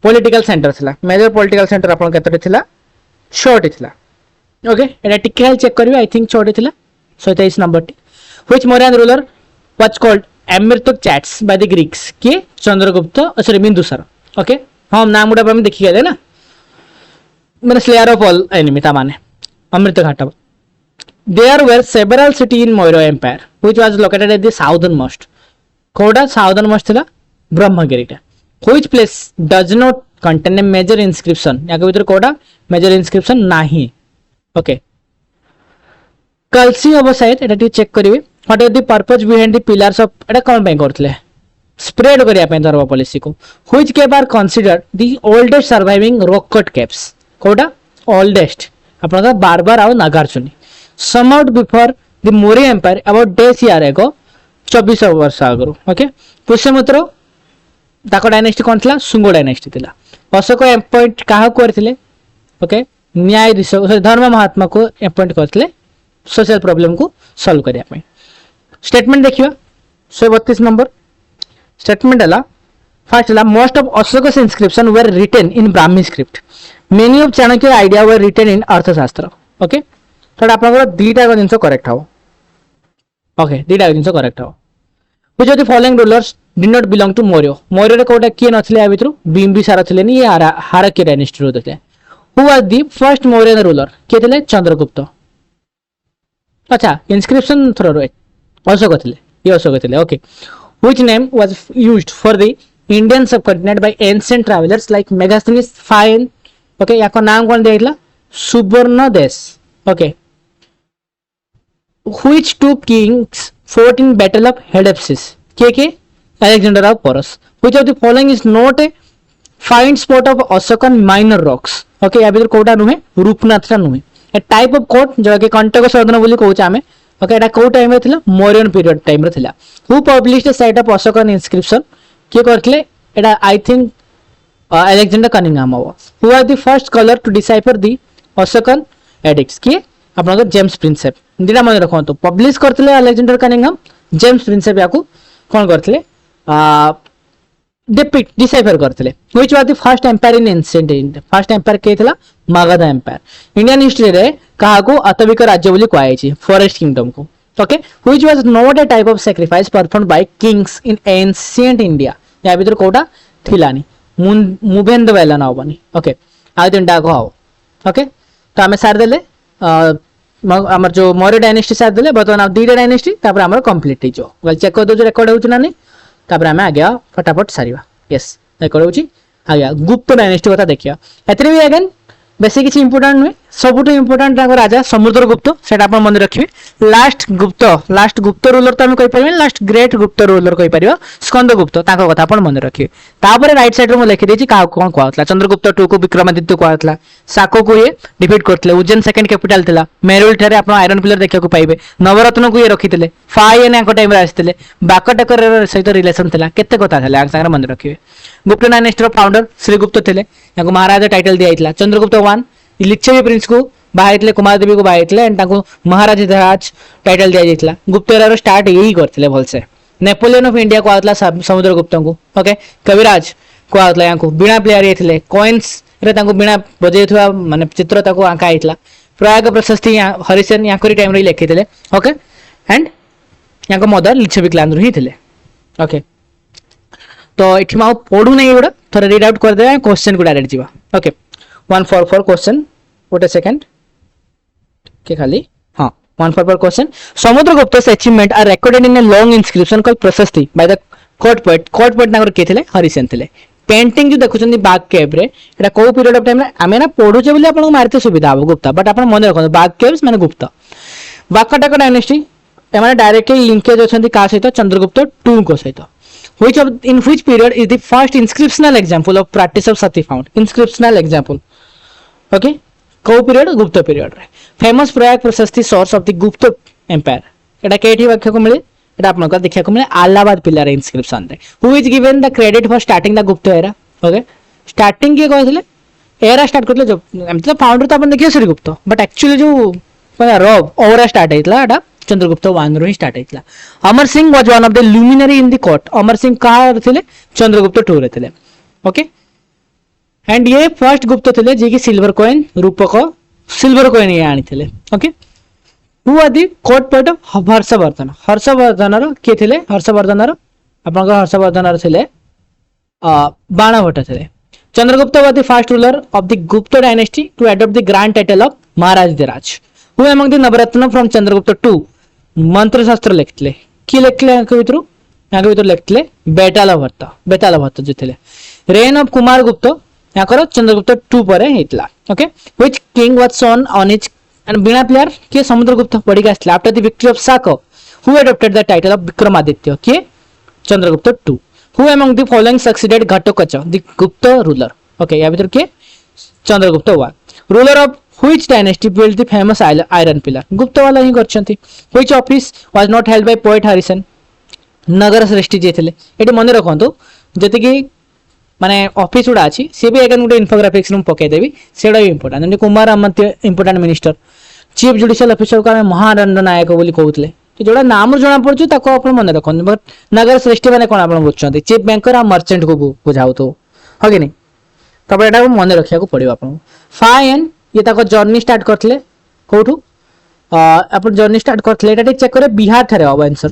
पॉलिटिकल सेंटर थिला मेजर पॉलिटिकल सेंटर अपन केतोटी थिला शॉर्ट थिला ओके एटा टिकल चेक करियो आई थिंक शॉर्ट थिला 27 नंबर टी which Mauryan ruler was called Amitrochates by the Greeks के चंद्रगुप्त सॉरी बिंदुसार ओके हम नाम उडा हम देखि गले ना माने स्लेयर ऑफ ऑल एनिमी ता माने अमृत घाट there were several cities in Maurya empire which was located at the southernmost कोडा southernmost थिला ब्रह्मगिरी टा which place does not contain a major inscription या भीतर कोडा मेजर इंस्क्रिप्शन नाही ओके कलसी अब शायद एटा टी चेक करिवे what are the purpose behind the pillars of एटा कोन पे करथले स्प्रेड करिया पे धर्म पॉलिसी को which cave are considered the oldest surviving rock cut caves कोडा oldest आपन का बार-बार आउ Nagarjuni somewhat before the Maurya empire about days year ago 24 वर्ष आगरो ओके पुष्यमित्र ताको डायनेस्टी कोन थिला सुंगो डायनेस्टी थिला अशोक अपॉइंट काहा करथिले ओके न्यायाधीश धर्म महात्मा को अपॉइंट करथिले सोशल प्रॉब्लम को सॉल्व करिया पे स्टेटमेंट देखियो 132 नंबर स्टेटमेंट हला फर्स्ट हला most of Ashoka's inscription were written in Brahmi script many of Chanakya idea were written in Arthashastra okay तो आपनकर दीटा जिनस करेक्ट हो ओके दीटा जिनस करेक्ट हो which of the following rulers did not belong to Maurya Maurya रे कोटा के नथिले आ भितरु बिंबिसार थिले नि ये हारक्य डायनेस्टी रो थिले who was the first Mauryan ruler के थिले चंद्रगुप्त अच्छा इंस्क्रिप्शन थ्रो रो अशोक थिले ये अशोक थिले okay which name was used for the Indian subcontinent by ancient travellers like Megasthenes fine okay याको नाम कोन देइतला Suvarna Desh okay which two kings fought in battle of Hadepsis के Alexander of Porus which of the following is not a find spot of Ashokan minor rocks okay या भीतर कोटा नुहे रूपनाथ नुहे a type of court जो कि कंटक सदन बोली कहूचे आमे ओके एटा को टाइम रे थिला मौर्यन पीरियड टाइम रे थिला who published a set of Ashokan inscription के करथले एटा I think Alexander Cunningham who was the first scholar to decipher the Ashokan edicts के आपन जेम्स प्रिंसेप दिना मन रखो तो पब्लिश करथले अलेक्जेंडर कनिंगम जेम्स प्रिंसेप याकू कोन करथले डिपिक्ट डिसाइफर करथले which was the first empire in ancient India first empire के थिला मगध एम्पायर इंडियन हिस्ट्री रे कहा को अतविक राज्य बोली कहै छी फॉरेस्ट किंगडम को okay which was not A type of sacrifice performed by kings in ancient India या भीतर कोटा थिलानी मुभेंद्र वेला ना बनी ओके आ तीनटा को ओके तो हमें सार देले हमर जो मौर्य डायनेस्टी साथ देले बतन अब दीटा डायनेस्टी तापर हमर कंप्लीट हो जो वेल चेक कर दो जो रिकॉर्ड होउछ ना नहीं तापर हमें आ गया फटाफट सारीवा यस रिकॉर्ड होउछ आ गया गुप्त डायनेस्टी कथा देखिया एतरे भी अगेन बेसी किछि इंपोर्टेंट नुए सबुठ इंपोर्टेंट ताको राजा समुद्रगुप्त सेटा अपन मन रखिबे लास्ट गुप्त रूलर तो हम कहि परिबे लास्ट ग्रेट गुप्त रूलर कहि परिबो स्कंदगुप्त ताको कथा अपन मन रखिबे तापर राइट साइड रे म लिखि देछि का कोन कहतला चंद्रगुप्त टू को विक्रमादित्य कहतला साको को ये डिफीट करतले उज्जैन सेकंड कैपिटल थिला मेरुल थारे अपन आयरन पिलर देखा को पाइबे नवरत्न को ये रखितले फाय ने को टाइम रे आस्थिले बाकटकर सहित रिलेशन थिला केते कथा थिला आंग संग मन रखिबे गुप्त डायनेस्टी रो फाउंडर श्रीगुप्त थिले याको महाराजा टाइटल दियाइतला चंद्रगुप्त 1 लिच्छवी प्रिंस को बाहेतले कुमार देवी को बाहेतले एंड ताको महाराज धराज टाइटल दिया जाइतला गुप्त एरा रो स्टार्ट यही करथिले भलसे नेपोलियन ऑफ इंडिया को आतला समुद्रगुप्त को ओके कविराज को आतला याको बिना प्लेयर येथिले कॉइन्स रे ताको बिना बजेथवा माने चित्र ताको आंका आइतला प्रयाग प्रशस्ति हरिसेन याकोरी टाइम रे लिखितले ओके एंड याको मदर लिच्छवी क्लान रो ही थिले ओके तो इठी मा पढु नै एडा थोड़ा रीड आउट कर दे क्वेश्चन को डायरेक्ट जीवा okay 144 question what a second के खाली हां 144 question समुद्रगुप्त's achievement are recorded in a long inscription called प्रशस्ति by the court poet नागर के थिले हरिसेन थिले पेंटिंग जो देखुछन बाघ केव रे एटा को पीरियड ऑफ टाइम आमे ना पढुचे बोली आपन मारते सुविधा हो गुप्ता बट आपन मन रखो बाघ केव्स माने गुप्ता वाकाटक डायनेस्टी एमाने डायरेक्टली लिंकेज अछंती का सहित चंद्रगुप्त 2 को सहित which of in which period is the first inscriptional example of practice of sati found inscriptional example okay को period गुप्त period रे famous प्रयाग प्रशस्ति source of the गुप्त empire एटा केठी वाक्य को मिले एटा आपन को देखिया को मिले अलाहाबाद पिलर इंस्क्रिप्शन रे who is given the credit for starting the गुप्त era okay starting के कहथिले एरा स्टार्ट करले जो मतलब फाउंडर तो अपन देखियो श्रीगुप्त बट एक्चुअली जो रॉब ओरा स्टार्ट हेतला एटा चंद्रगुप्त 1 रो ही स्टार्ट हेतला Amar Singh was one of the luminary in the court Amar Singh कहा थिले चंद्रगुप्त 2 रे थिले ओके एंड ये फर्स्ट गुप्त थिले जे कि silver coin Rupaka silver coin ये आनी थिले okay who are the court poet of Harshavardhana रो के थिले हर्षवर्धन रो आपन को हर्षवर्धन रो थिले बाणभट्ट थिले Chandragupta was the first ruler of the Gupta dynasty to adopt the grand title of Maharajadhiraja who among the Navaratna from Chandragupta 2 मंत्र शास्त्र लिखले की लिखले यांक भीतर लिखले बेताल भट्ट जो थिले रेन ऑफ कुमार गुप्त याकर चंद्रगुप्त 2 परे हेतला okay which king was shown on his and veena player के समुद्रगुप्त पड़ी का after the victory of Shaka who adopted the title of Vikramaditya के Chandragupta 2 who among the following succeeded Ghatotkacha the Gupta ruler okay या भीतर के Chandragupta 1 ruler of which dynasty built the famous iron pillar गुप्त वाला ही करछंती which office was not held by poet Harrison नगर श्रेष्ठी जे थिले eighty मन रखंतु जति कि माने ऑफिस उडा अछि से भी एगन गुटे इन्फोग्राफिक्स नु पके देबी सेडा इंपोर्टेंट ने Kumaramatya important minister chief judicial officer का महादंड नायक बोली कहउतले तो जोडा नाम जणा पड़छु ताको अपन मन रखन बट नगर श्रेष्ठी माने कोन अपन बुझछंती चीफ बैंकर आ मर्चेंट को बुझाउ तो हगे नै तब एटा मन रखिया को पड़ियो अपन फाइन ये ताको जर्नी स्टार्ट करथले कोठू अपन जर्नी स्टार्ट करथले एटा चेक करे बिहार थारे अब आंसर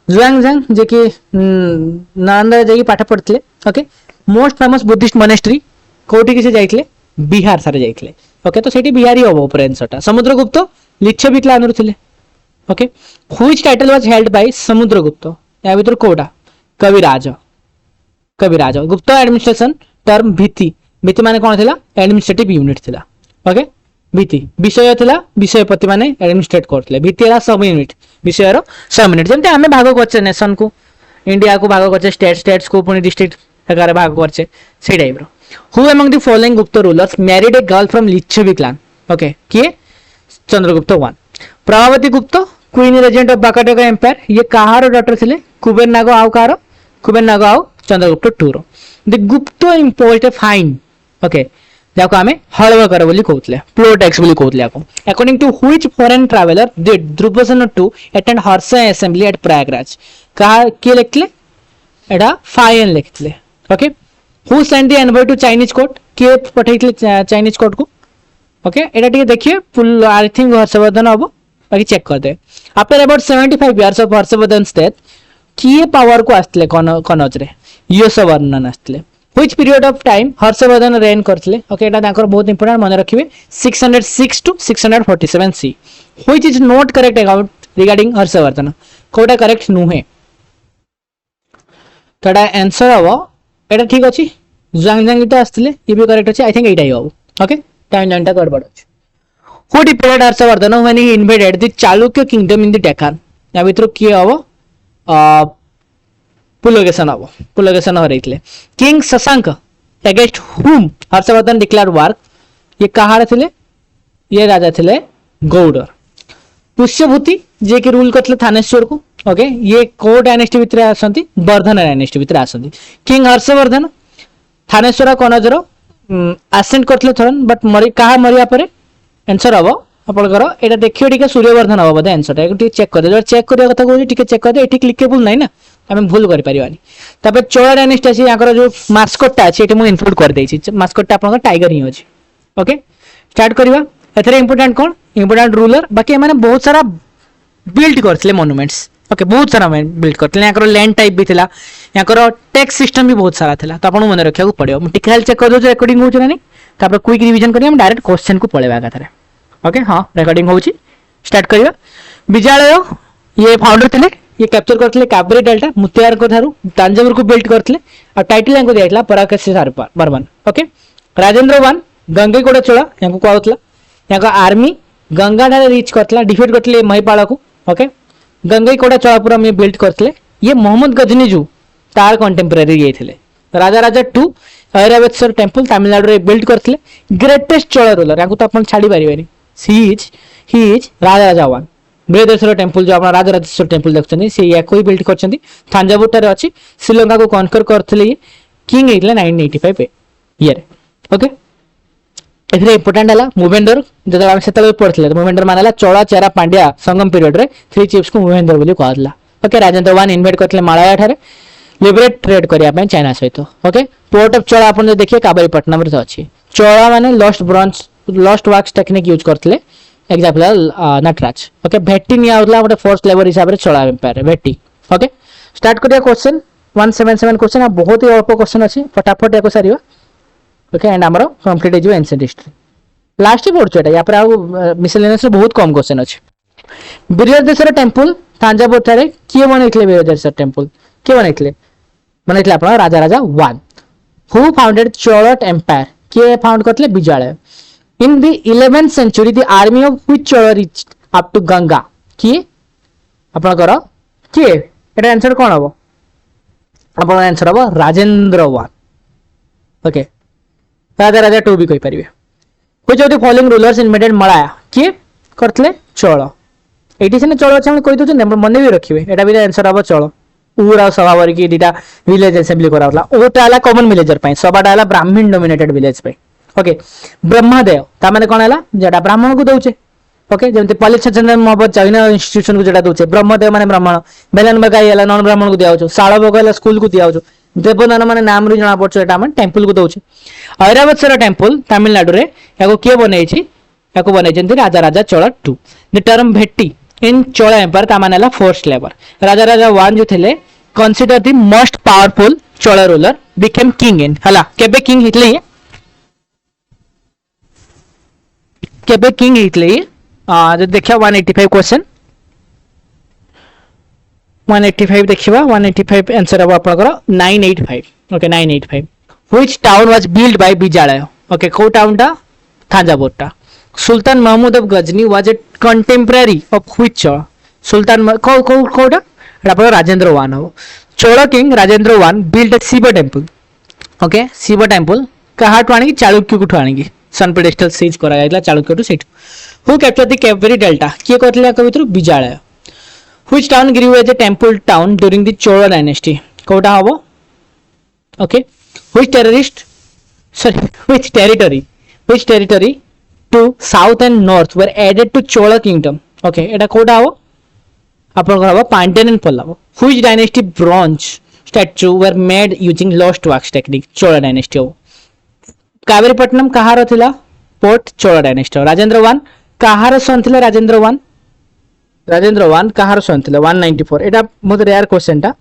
जुआंगजांग जे कि नालंदा जे कि पाठ पढ़थले okay most famous Buddhist monastery कोठी कि से जाइथले बिहार थारे जाइथले ओके तो सेठी बिहारी अब ऊपर आंसरटा समुद्रगुप्त लिच्छविक लानर थिले okay which title was held by Samudragupta या भीतर कोडा कविराज गुप्त एडमिनिस्ट्रेशन टर्म भित्ति माने कोन थिला एडमिनिस्ट्रेटिव यूनिट थिला ओके भित्ति विषय थिला विषयपति माने एडमिनिस्ट्रेट करथले भित्तिरा सब यूनिट विषय रो सब यूनिट जेंते हमें भाग करछे नेशन को इंडिया को भाग करछे स्टेट्स को पुनी डिस्ट्रिक्ट एगारे भाग करछे से टाइप रो who among the following Gupta rulers married a girl from Lichchhavi clan okay के Chandragupta 1 Prabhavati Gupta queen regent of Vakataka empire ये कहारो डॉटर थिले कुबेर नाग आउ चंद्रगुप्त 2 रो the Gupta imposed a fine okay जाको हमें हळव कर बोली कहउतले प्लो टैक्स बोली कहउतले आको according to which foreign traveller did द्रुपदसन to attend Harsha assembly at Prayagraj कहा के लिखले एडा फाइन लिखले okay who send the envoy to Chinese court के पठैतले चाइनीज कोर्ट को ओके एडा टिके देखिए फुल आई थिंक हर्षवर्धन अब बाकी चेक कर दे after about 75 years of Harshavardhana death किए पावर को आस्तले कनौज रे यशवर्धन आस्तले which period of time Harshavardhana reign करथले ओके एटा ताकर बहुत इंपोर्टेंट मन रखिबे 606 to 647 C which is not correct account regarding हर्षवर्धन कोटा करेक्ट नुहे तडा आंसर हबो एटा ठीक अछि जांगजांगीटा आस्तले ये भी करेक्ट अछि आई थिंक एटा ही हबो ओके टाइम लाइनटा गड़बड़ अछि who defeated Harshavardhana when he invaded the Chalukya kingdom in the Deccan या भीतर की हबो पुलकेशन हरैतले king Shashanka against whom Harshavardhana declared वार ये कहार थिले ये राजा थिले गौडर पुष्यभूति जे कि रूल करथले थानेश्वर को ओके ये को डायनेस्टी भितर आसंती वर्धन डायनेस्टी भितर आसंती किंग हर्षवर्धन थानेश्वर कनजर असेंट करथले थरन बट मरि कहा मरिया परे आंसर हबो आपनकर एटा देखियो टिके सूर्यवर्धन हबो बदे आंसर एटा टिके चेक कर दे चेक करिया कथा को टिके चेक कर दे एठी क्लिकेबल नै ना हमें भूल कर परिवानी तबे चोला डायनेस्टी अछि याकर जो मास्कटटा अछि एटी मु इंक्लूड कर देछि मास्कटटा आपनकर टाइगर ही अछि ओके स्टार्ट करिवा एथरे इंपोर्टेंट कोन इंपोर्टेंट रूलर बाकी माने बहुत सारा बिल्ड करथले मोनुमेंट्स ओके बहुत सारा बिल्ड करथले याकर लैंड टाइप भी थिला याकर टैक्स सिस्टम भी बहुत सारा थिला तो आपन मन रखिया को पड़ियो मु टिकल चेक कर दो जो रेकॉर्डिंग होछ ना तापर क्विक रिवीजन करिया हम डायरेक्ट क्वेश्चन को पळेबा कथरे ओके हां रेकॉर्डिंग होछि स्टार्ट करिवा विजयालय ये फाउंडर थिले ये कैप्चर करथिले काबरी डेल्टा मुतियार को थारु तांजावुर को बिल्ड करथिले आ टाइटल यांको दियाइतला Parakesarivarman okay Rajendra one Gangaikonda Chola यांको कहउतला यांको आर्मी गंगा ठारे रीच करथिला डिफीट करथिले महिपाल को ओके गंगेगौड़ा चोला पूरा में बिल्ड करथिले ये मोहम्मद गजनी जो तार कंटेम्पररी ये थे राजा राजा 2 ऐरावतेश्वर टेम्पल तमिलनाडु रे बिल्ड करथिले ग्रेटेस्ट चोला रूलर याको तो अपन छाड़ी परिबेनी he is Raja Raja 1 Brihadeeswara temple जो अपना राजा राजेश्वर टेम्पल देखछनी से या कोई बिल्ड करछंती थांजावुर ठारे अछि श्रीलंका को कॉन्कर करथिले ये किंग एटला 985 ईयर ओके एथरे इंपोर्टेंट हला मूवेंडर जदा हम सेतले पढ़थिले मूवेंडर मानला चोला चेरा पांड्या संगम पीरियड रे थ्री चीफ्स को मूवेंडर बोली कहला ओके राजेंद्र 1 इन्वेट करथिले मालाया ठारे लिबरेट ट्रेड करिया पे चाइना सहित ओके पोर्ट ऑफ चोला अपन देखिए काबरीपट्टनम रे अछि चोला माने लॉस्ट वर्क्स टेक्निक यूज करथिले एग्जांपल नटराज ओके भेट्टी निया होतला गोटे फर्स्ट लेवल हिसाब रे चोला एम्पायर भेट्टी ओके स्टार्ट करिया क्वेश्चन 177 क्वेश्चन आ बहुत ही अल्प क्वेश्चन अछि फटाफट एको सारिवा ओके एंड हमरो कंप्लीट हे जो एंशिएंट हिस्ट्री लास्ट पढ़छु एटा या पर आ मिसलेनियस रे बहुत कम क्वेश्चन अछि बृहदेश्वर टेम्पल तांजावुर ठारे किए बनैतले बृहदेश्वर टेम्पल के बनैतले बनैतले आपण Raja Raja 1 who founded Chola empire के फाउंड करतले Vijaya in the 11th century the army of which Chola reached up to Ganga किए आपण करो किए एटा आंसर कोन हबो आपण आंसर हबो राजेंद्र 1 ओके राजा राजा 2 भी कहि परिबे which of the following rulers invaded Malaya किए करतले चोला एटी से चोला छ हम कहि दउ छ मने भी रखिबे एटा भी आंसर हबो चोला पूरा सभा वर्गी दीटा विलेज असेंबली करावला ओटा हला कॉमन विलेजर पई सभाटा हला ब्राह्मण डोमिनेटेड विलेज पई ओके ब्रह्मदेव ता माने कोन हला जेटा ब्राह्मण को दउचे ओके जेमते पॉलिटिशियन मोहब्बत चाइना इंस्टीट्यूशन को जेटा दउचे ब्रह्मदेव माने ब्राह्मण बेलन बगाई हला नॉन ब्राह्मण को दियाउचो साळ बग हला स्कूल को दियाउचो देवदान माने नाम रे जना पड़छो एटा मन टेंपल को दउचे ऐरावतेश्वर टेंपल तमिलनाडु रे याको के बनै छी याको बनै जंती Raja Raja Chola 2 the term vetti in Chola empire ता माने हला फर्स्ट लेवल राजा राजा 1 जो थिले consider the most powerful Chola ruler became king in हला केबे किंग हितले केबे किंग हितले जो देखिया 185 क्वेश्चन 185 देखिबा 185 आंसर अब आपनकर 985 okay 985 which town was build by Vijayalaya okay को टाउन टा थांजावुर टा sultan Mahmud of Ghazni was a contemporary of which Chola sultan कोटा रापर राजेंद्र 1 हो Chola king Rajendra 1 build a Shiva temple okay Shiva temple काहाटु आनी चालुक्य को आनी सन पेडेस्टल सीज करा जायला Chalukya to set who capture the Kaveri delta के करले कवित्र Vijayalaya which town Guru as a temple town during the Chola dynasty कोटा हबो okay which territory to south and north were added to Chola kingdom okay एटा कोटा हबो अपन हबो Pandyan and Pallava which dynasty bronze statue were made using lost wax technique Chola dynasty हो कावेरीपट्टनम कहार थिला पोर्ट चोला डायनेस्टी राजेंद्र 1 कहार सन थिला राजेंद्र 1 कहार सन थिला 194 एटा बहुत रेयर क्वेश्चन ता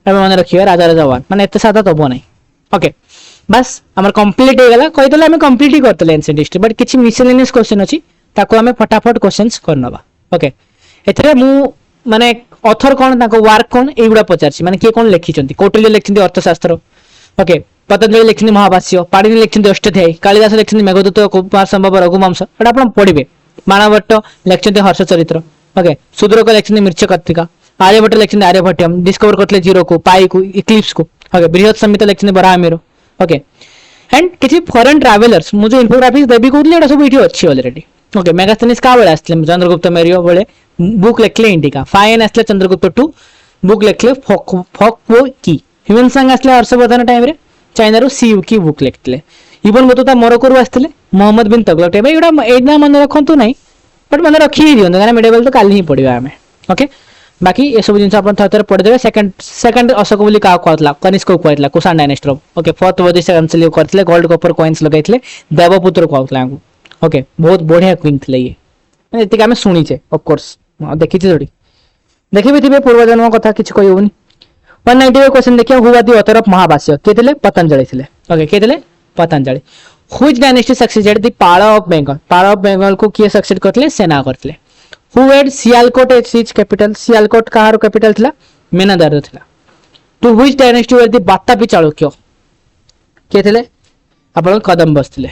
हम मन रखिया राजा राजा 1 माने एते सादा तबो नै ओके बस हमर कंप्लीट हो गेला कहि देले हम कंप्लीट ही करतले एंशिएंट हिस्ट्री बट किछि मिसलेनियस क्वेश्चन अछि ताको हम फटाफट क्वेश्चंस करनबा ओके एथरे मु माने ऑथर कोन ताको वर्क कोन एगुडा पचारछि माने के कोन लिखिचंती कौटिल्य लिखिचंती अर्थशास्त्र ओके पतंजलि लिखिचंती महाभाष्य पाणिनि लिखिचंती अष्टाध्यायी कालिदास लिखिचंती मेघदूत कुमार संभव रघुवंश एटा आपण पढिबे मानवट्ट लिखिचंती हर्ष चरित्र ओके शूद्रक लिखिचंती मृच्छकत्रिका आर्यभट्ट लिखिचंती आर्यभट्टयम डिस्कवर करतले जीरो को पाई को इक्लिप्स को ओके बृहत संहिता लिखिचंती बराहमिहिर ओके एंड किछि फॉरेन ट्रैवलर्स मुझे इन्फोग्राफिक्स देबी कोतले एटा सब इठी अछि ऑलरेडी ओके मेगास्थनीज का बेले आस्ते चंद्रगुप्त मौर्य बेले बुक लेखले इंडिका फाइन आस्ते चंद्रगुप्त 2 बुक लेखले फॉकवो की ह्यूमन संग आस्ते हर्षवर्धन टाइम रे चाइना रो सीयू की बुक लेखले इवन बतुता मोरक्को रो आस्ते मोहम्मद बिन तुगलक टाइम एडा एडना मन रखंतु नै बट मन रखी ही दियो ना मेडिवल तो काली ही पडिबा हमें ओके बाकी ये सब जिनस अपन थर पढ़ देबे सेकंड अशोक बोली का कहतला कनिष्क को कहतला कुषाण डायनेस्टी ओके फोर्थ वदी से अंसली करतले गोल्ड कॉपर कॉइन्स लगाइतले देवपुत्र कहतला ओके बहुत बढ़िया क्वीन थिले ये माने एतिक हमें सुनी छे ऑफ कोर्स देखि छी जोडी देखि भी थिबे पूर्व जन्म कथा किछ कहि होनी 190 क्वेश्चन देखियो who was the author of Mahabhashya के थिले पतंजलि थिले ओके के थिले Patanjali which dynasty succeeded the Pala of Bengal को किए सक्सेड करतले सेना करतले who had Sialkot as his capital Sialkot कहार कैपिटल थिला मेनादार थिला to which dynasty were the Vatapi Chalukya के थिले आपण कदम्बस थिले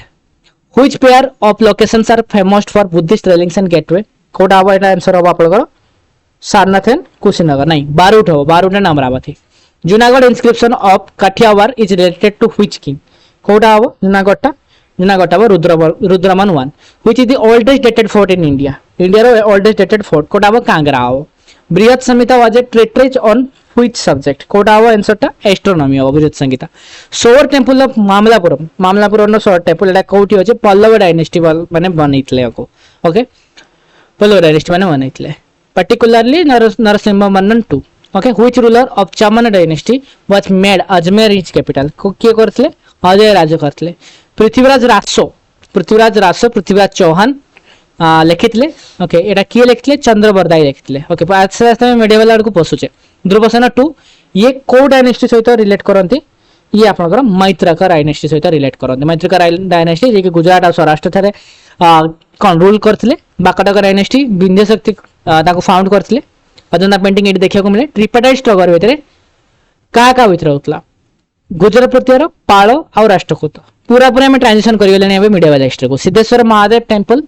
which pair of locations are famous for Buddhist railings and gateway कोटा हबो एटा आंसर हबो आपनकर सारनाथ एंड कुशीनगर नहीं बारूट हबो Bharhut and Amaravati Junagadh inscription of Kathiawar is related to which king कोटा हबो जूनागढ़ हबो Rudraman 1 which is the oldest dated fort in India India रो ओल्डेस्ट डेटेड फोर्ट कोटा हबो कांगरा हबो Brihat Samhita was a treatise on which subject कोटा हबो आंसर टा एस्ट्रोनॉमी हबो Brihat Samhita shore temple of Mamallapuram नो सोवर टेंपल एटा कोठी होचे पल्लव डायनेस्टी माने बनैतले को ओके पल्लव डायनेस्टी माने बनैतले particularly Narasimha Mannan II okay which ruler of Chamana dynasty was made Ajmer his capital किए करथले अजय राजा करथले पृथ्वीराज रासो पृथ्वीराज चौहान लिखितले ओके एटा किए लिखितले चंद्रबरदाई लिखितले ओके आस्ते आस्ते मेडिवल आड़ को पसुचे ध्रुवसेन 2 ये को डायनेस्टी सहित रिलेट करंती ये आपनकर मैत्रका डायनेस्टी सहित रिलेट करंती मैत्रका डायनेस्टी जे कि गुजरात और सौराष्ट्र थारे कौन रूल करथिले बाकाटका डायनेस्टी विंध्य शक्ति ताको फाउंड करथिले अजंता पेंटिंग एटी देखिया को मिले ट्रिपाटाइड स्ट्रगल भितरे का भितर होतला गुजर प्रत्यर पाळ और राष्ट्रकूट पूरा पूरा में ट्रांजिशन करि गेलेनी एबे मीडिया हिस्ट्री को सिद्धेश्वर महादेव टेंपल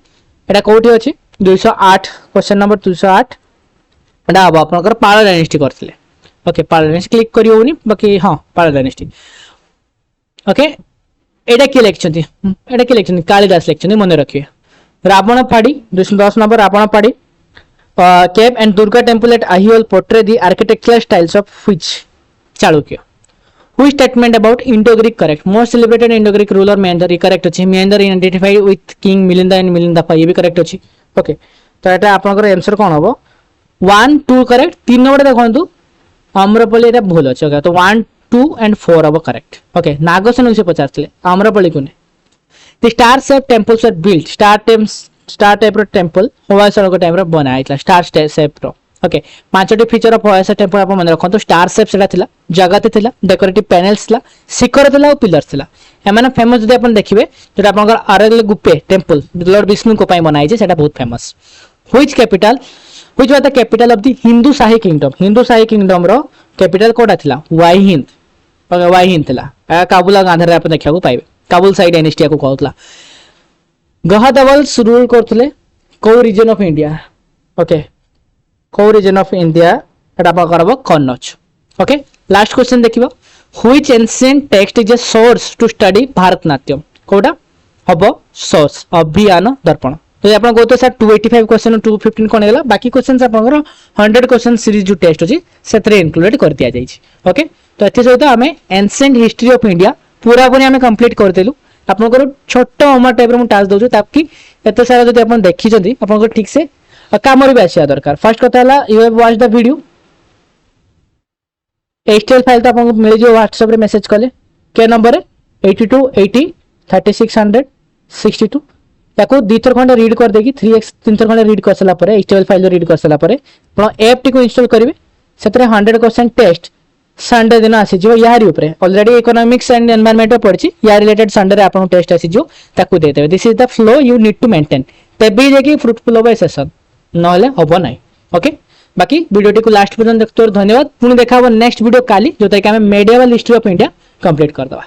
एटा कोठी अछि 208 क्वेश्चन नंबर 208 एटा अब आपनकर पाळ डायनेस्टी करथिले ओके पाळ डायनेस्टी क्लिक करियोनी बाकी हां पाळ डायनेस्टी ओके एटा के इलेक्शन कालिदास इलेक्शन मन रखिए Ravanaphadi 210 number Ravanaphadi cave and Durga temple at Aihole portray the architectural styles of which Chalukya which statement about Indo Greek correct most celebrated Indo Greek ruler Menander correct अछि Menander identified with king Milinda and Milinda ये भी correct अछि okay तो एटा आपनकर answer कोन हबो 1 2 correct 3 number देखंतु आम्रपल्ली एटा भूल अछि ओके तो 1 2 एंड 4 हबो करेक्ट ओके नागसेन से पचारतले आम्रपल्ली कोने the star shape temples are built star type रो टेंपल होयसर को टाइम रो बनाइतला स्टार शेप रो ओके पांचटी फीचर ऑफ होयसर टेंपल आप मन रखन तो स्टार शेप सेटा थिला जगते थिला डेकोरेटिव पैनल्स थिला शिखर थिला और पिलर्स थिला एमाने फेमस जदि अपन देखिबे जेटा आपनकर आरएल गुप्पे टेंपल लॉर्ड विष्णु को पई बनाइ छै सेटा बहुत famous which was the capital of the Hindu Shahi kingdom रो कैपिटल कोडा थिला वाईहिंद ओके वाईहिंद थिला काबुला गांधर आप देखिया को पाइबे काबुल साइड डायनेस्टी को कहतला गहदवल्स रूल करथले को रीजन ऑफ इंडिया ओके को रीजन ऑफ इंडिया एटा पा करबो कन्नौज ओके लास्ट क्वेश्चन देखिबो which ancient text is a source to study Bharatanatyam कोडा हबो सोर्स अभियान दर्पण तो आपण गोतो सर 285 क्वेश्चन 215 कोन गेला बाकी क्वेश्चंस आपण 100 क्वेश्चन सीरीज जो टेस्ट होची सेतरे इंक्लूडेड कर दिया जाई छी ओके तो एथि सहित हमें एंशिएंट हिस्ट्री ऑफ इंडिया पूरा पूरी हमें कंप्लीट कर देलु आपनकर छोट अमर टाइप रो टास्क दउछु ताकि एते सारा जदि आपण देखि जदि आपनकर ठीक से काम भी आसिया दरकार फर्स्ट कथा हला you have watch the video HTML file तो आपको मिल जो व्हाट्सएप रे मैसेज कले के नंबर है 82 80 3600 62 याको दीथर खंड रीड कर देगी 3x 3 थर खंड रीड कर सला परे एचटीएमएल फाइल रीड कर सला परे आपण ऐप टी को इंस्टॉल करिवे सेतरे 100% टेस्ट संडे दिन आसी जो यारी ऊपर ऑलरेडी इकोनॉमिक्स एंड एनवायरनमेंट पे पड़ची या रिलेटेड संडे रे आपन टेस्ट आसी जो ताकू देते this is the flow you need to maintain तबे जे कि फ्रूटफुल होबे सेशन नहले होबो नै ओके बाकी वीडियो को लास्ट पर्यंत देखतो धन्यवाद पुणी देखा नेक्स्ट वीडियो काली जोता कि हमें medieval history of India complete कर दवा।